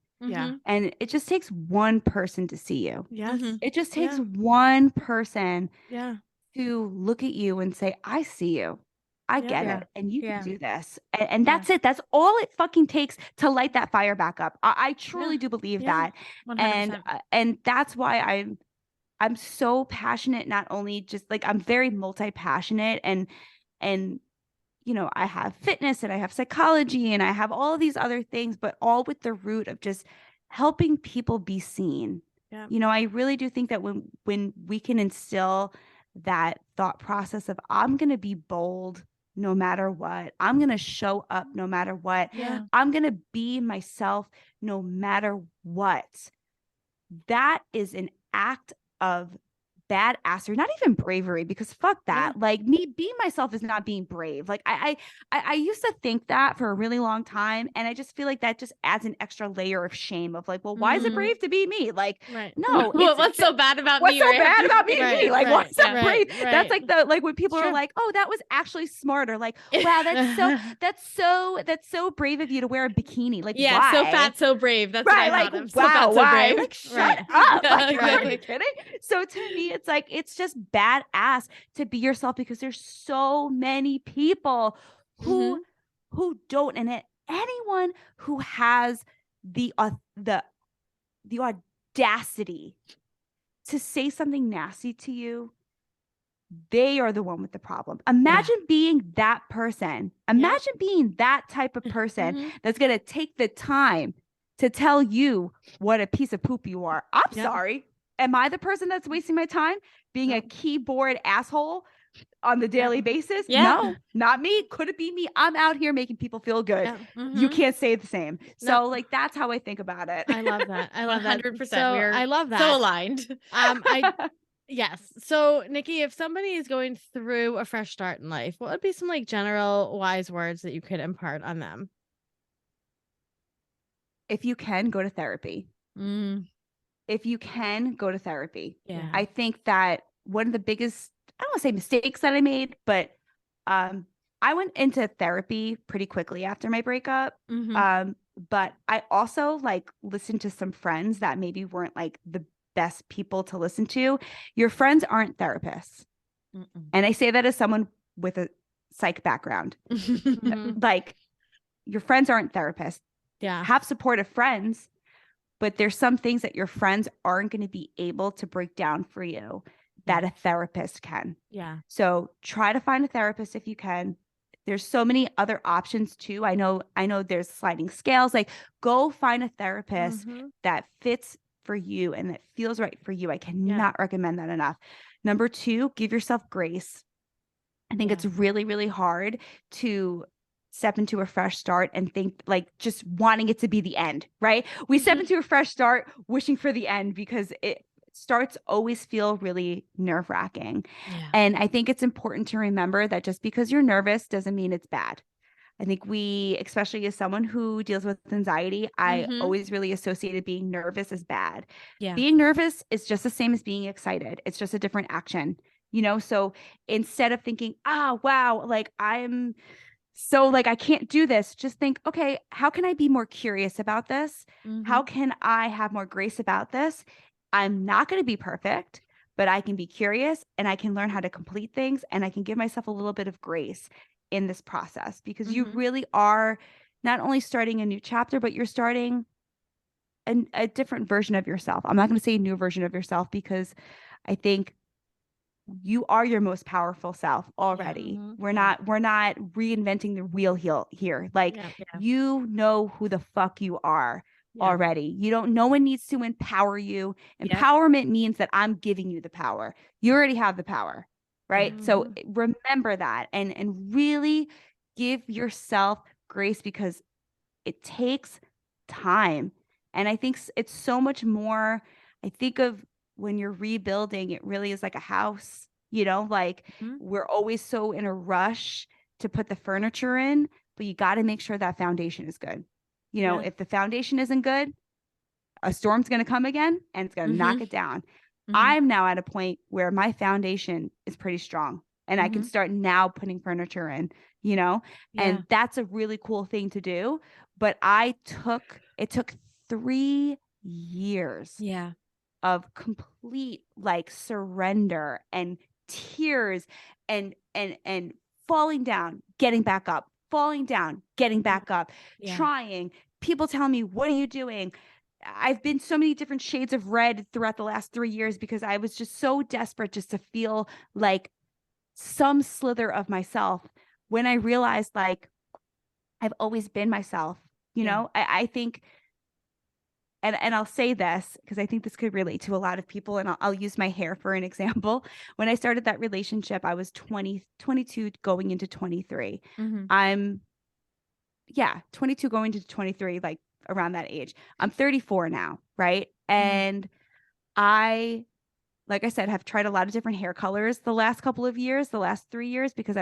And it just takes one person to see you. It just takes one person to look at you and say, I see you. I get it. And you can do this. And that's it. That's all it fucking takes to light that fire back up. I truly do believe that. 100%. And that's why I'm so passionate, not only just like I'm very multi-passionate and you know, I have fitness and I have psychology and I have all of these other things, but all with the root of just helping people be seen. You know, I really do think that when we can instill that thought process of I'm going to be bold no matter what, I'm going to show up no matter what, I'm going to be myself no matter what, that is an act of badassery, not even bravery, because fuck that. Like me being myself is not being brave. Like I used to think that for a really long time, and I just feel like that just adds an extra layer of shame of like, well, why is it brave to be me? Like, no, what's so bad about me? What's so bad about being me? Like, what's so brave? That's like the like when people are like, oh, that was actually smart, or like, wow, that's so brave of you to wear a bikini. Like, why? So fat, so brave. That's right. Like, wow, so fat, so brave. Like, shut up. Like, exactly. are you kidding? So to me, it's like, it's just badass to be yourself, because there's so many people who don't, and anyone who has the audacity to say something nasty to you, they are the one with the problem. Imagine being that person. Imagine being that type of person that's going to take the time to tell you what a piece of poop you are. I'm sorry. Am I the person that's wasting my time being a keyboard asshole on the daily basis? No, not me. Could it be me? I'm out here making people feel good. You can't say the same. So like, that's how I think about it. I love that. I love 100%. So I love that. So aligned. Yes. So Nikki, if somebody is going through a fresh start in life, what would be some like general wise words that you could impart on them? If you can, go to therapy. If you can, go to therapy. I think that one of the biggest, I don't want to say mistakes that I made, but I went into therapy pretty quickly after my breakup. But I also like listened to some friends that maybe weren't like the best people to listen to. Your friends aren't therapists. And I say that as someone with a psych background. Like, your friends aren't therapists. Have supportive friends, but there's some things that your friends aren't going to be able to break down for you that a therapist can. So try to find a therapist if you can. There's so many other options too. I know there's sliding scales. Like, go find a therapist that fits for you and that feels right for you. I cannot recommend that enough. Number 2, give yourself grace. I think it's really, really hard to step into a fresh start and think like just wanting it to be the end, right? We step into a fresh start wishing for the end, because it starts always feel really nerve-wracking. And I think it's important to remember that just because you're nervous doesn't mean it's bad. I think we, especially as someone who deals with anxiety, I always really associated being nervous as bad. Yeah. Being nervous is just the same as being excited. It's just a different action, you know? So instead of thinking, wow, like I'm so like, I can't do this, just think, okay, how can I be more curious about this? How can I have more grace about this? I'm not going to be perfect, but I can be curious and I can learn how to complete things, and I can give myself a little bit of grace in this process, because you really are not only starting a new chapter, but you're starting a different version of yourself. I'm not going to say a new version of yourself, because I think you are your most powerful self already. We're not reinventing the wheel here. Like you know who the fuck you are already. No one needs to empower you. Empowerment means that I'm giving you the power. You already have the power, right? So remember that, and really give yourself grace, because it takes time. And I think it's so much more. I think of when you're rebuilding, it really is like a house, you know, like we're always so in a rush to put the furniture in, but you got to make sure that foundation is good. You know, if the foundation isn't good, a storm's going to come again and it's going to knock it down. I'm now at a point where my foundation is pretty strong, and I can start now putting furniture in, you know, and that's a really cool thing to do. But it took 3 years of complete like surrender and tears and falling down, getting back up, falling down, getting back up, trying. People tell me, what are you doing? I've been so many different shades of red throughout the last 3 years, because I was just so desperate just to feel like some slither of myself, when I realized like I've always been myself, you know. I think, and I'll say this because I think this could relate to a lot of people, and I'll use my hair for an example. When I started that relationship, I was 22 going into 23. I'm 22 going into 23, like around that age. I'm 34 now, right? And like I said, have tried a lot of different hair colors the last couple of years, the last 3 years, because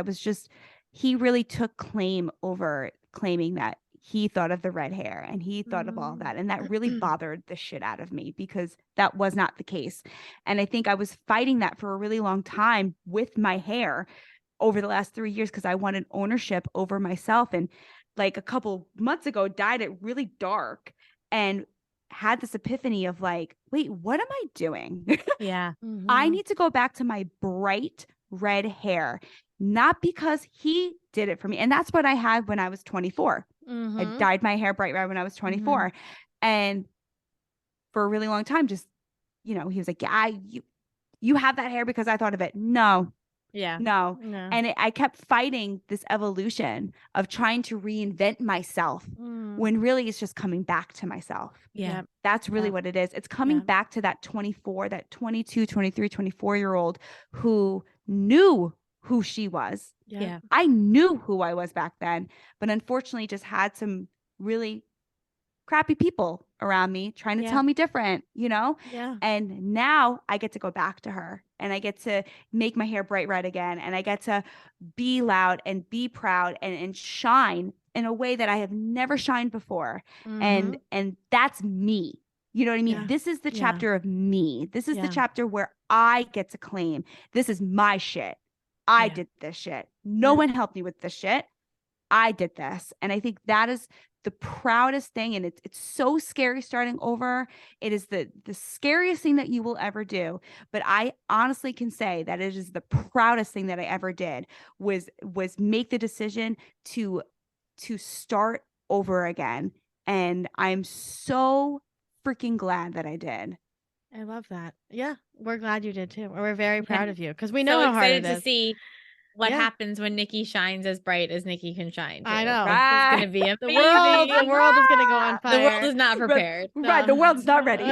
he really took claim over claiming that he thought of the red hair and he thought of all that. And that really bothered the shit out of me, because that was not the case. And I think I was fighting that for a really long time with my hair over the last 3 years, because I wanted ownership over myself. And like a couple months ago, dyed it really dark and had this epiphany of like, wait, what am I doing? I need to go back to my bright red hair, not because he did it for me. And that's what I had when I was 24. I dyed my hair bright red when I was 24. And for a really long time, just, you know, he was like, you have that hair because I thought of it. No. And I kept fighting this evolution of trying to reinvent myself when really it's just coming back to myself. That's really what it is. It's coming back to that 24, that 22, 23, 24-year-old who knew who she was. I knew who I was back then, but unfortunately just had some really crappy people around me trying to tell me different, you know? And now I get to go back to her, and I get to make my hair bright red again, and I get to be loud and be proud and shine in a way that I have never shined before. And that's me. You know what I mean? This is the chapter of me. This is the chapter where I get to claim this is my shit. I did this shit. No one helped me with this shit. I did this. And I think that is the proudest thing. And it's so scary starting over. It is the scariest thing that you will ever do. But I honestly can say that it is the proudest thing that I ever did was make the decision to start over again. And I'm so freaking glad that I did. I love that. Yeah, we're glad you did too. We're very proud of you, because we know how hard it is. To see what happens when Nikki shines as bright as Nikki can shine too. I know. It's going to be amazing. The world is going to go on fire. The world is not prepared. Right. The world's not ready.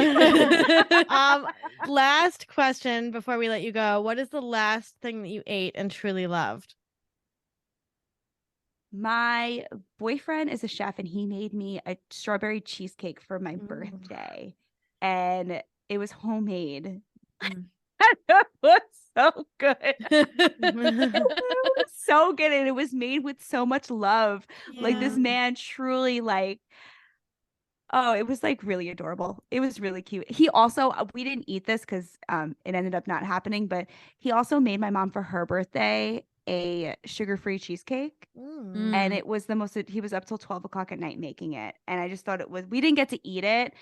Last question before we let you go. What is the last thing that you ate and truly loved? My boyfriend is a chef, and he made me a strawberry cheesecake for my birthday, and it was homemade. It was so good. It was was so good, and it was made with so much love. Yeah. Like this man truly like, oh, it was like really adorable. It was really cute. He also, we didn't eat this because it ended up not happening, but he also made my mom for her birthday a sugar-free cheesecake. And it was the most, he was up till 12 o'clock at night making it. And I just thought it was, we didn't get to eat it,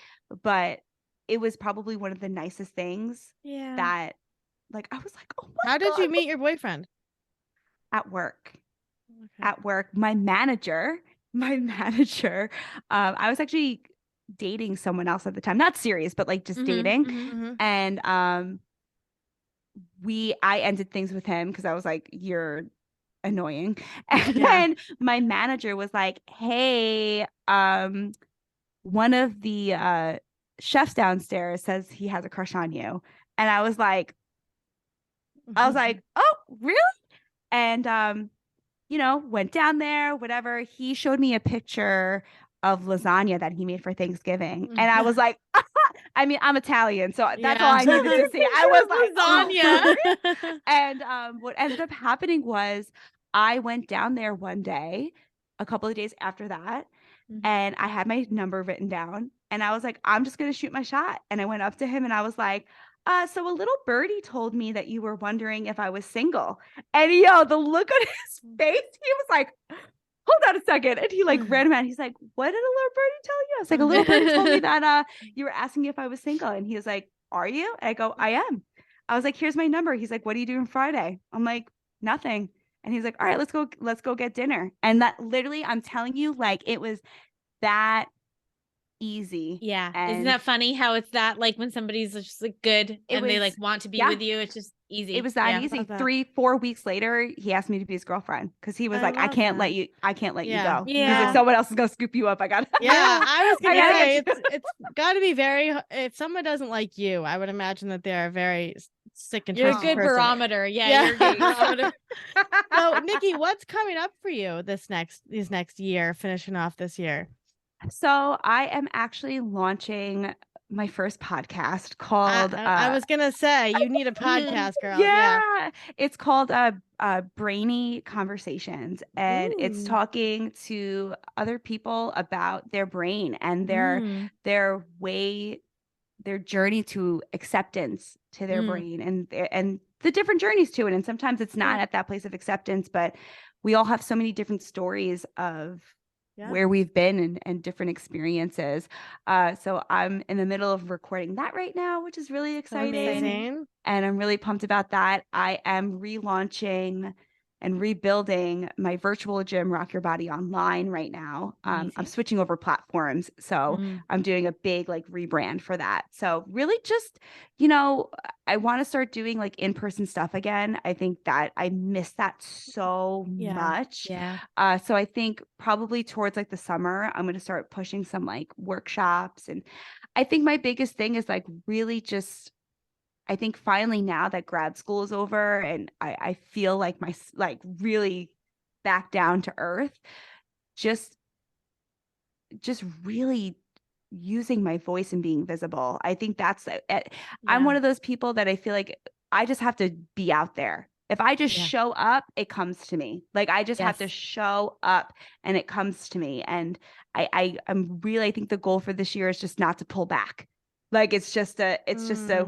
but it was probably one of the nicest things that, like, I was like, oh my How God. did you meet your boyfriend? At work. Okay. At work. My manager, I was actually dating someone else at the time, not serious, but like just dating. And I ended things with him because I was like, you're annoying. And then my manager was like, hey, one of the chefs downstairs says he has a crush on you. And I was like, oh, really? And you know, went down there, whatever. He showed me a picture of lasagna that he made for Thanksgiving. And I was like, I mean, I'm Italian, so that's all I needed to see. I was like, lasagna. And what ended up happening was I went down there one day, a couple of days after that, and I had my number written down. And I was like, I'm just going to shoot my shot. And I went up to him and I was like, so a little birdie told me that you were wondering if I was single. And the look on his face, he was like, hold on a second. And he like ran around. He's like, what did a little birdie tell you? I was like, a little birdie told me that you were asking me if I was single. And he was like, are you? And I go, I am. I was like, here's my number. He's like, what are you doing Friday? I'm like, nothing. And he's like, all right, let's go get dinner. And that literally, I'm telling you, like, it was that easy. Yeah. Isn't that funny how it's that, like, when somebody's just like good and they like want to be with you, it's just easy. It was that easy. 3-4 weeks later, he asked me to be his girlfriend because he was like, I can't let you go. Yeah. He's like, someone else is gonna scoop you up. I got I was gonna say it's gotta be very, if someone doesn't like you, I would imagine that they're very sick and twisted. You're a good barometer. Yeah. You're a good barometer. So Nikki, what's coming up for you this next year, finishing off this year? So I am actually launching my first podcast called I was gonna say you need a podcast, girl. Yeah. It's called Brainy Conversations, and it's talking to other people about their brain and their journey to acceptance to their brain and the different journeys to it. And sometimes it's not at that place of acceptance, but we all have so many different stories of where we've been and different experiences. So I'm in the middle of recording that right now, which is really exciting. Amazing. And I'm really pumped about that. I am relaunching and rebuilding my virtual gym, Rock Your Body Online right now. I'm switching over platforms. So I'm doing a big like rebrand for that. So really just, I want to start doing like in-person stuff again. I think that I miss that so much. Yeah. So I think probably towards like the summer, I'm going to start pushing some like workshops. And I think my biggest thing is like really just, I think finally now that grad school is over and I feel like my like really back down to earth, just really using my voice and being visible. I think that's I'm one of those people that I feel like I just have to be out there. If I just show up, it comes to me. Like I just have to show up and it comes to me. And I think the goal for this year is just not to pull back. Like it's just a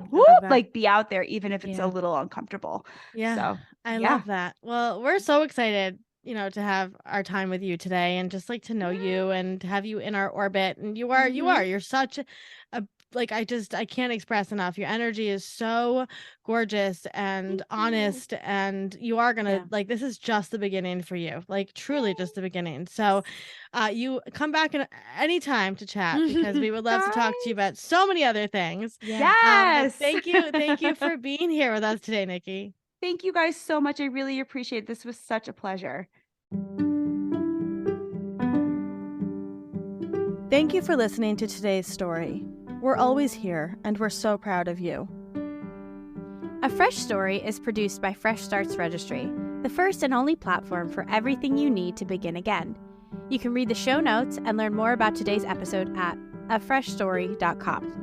whoop, like be out there, even if it's a little uncomfortable. Yeah. So I love that. Well, we're so excited, to have our time with you today and just like to know you and have you in our orbit. And you're such a like, I can't express enough. Your energy is so gorgeous and honest, and you are gonna like, this is just the beginning for you, like truly just the beginning. So you come back anytime to chat because we would love to talk to you about so many other things. Yes. Thank you for being here with us today, Nikki. Thank you guys so much. I really appreciate it. This was such a pleasure. Thank you for listening to today's story. We're always here, and we're so proud of you. A Fresh Story is produced by Fresh Starts Registry, the first and only platform for everything you need to begin again. You can read the show notes and learn more about today's episode at afreshstory.com.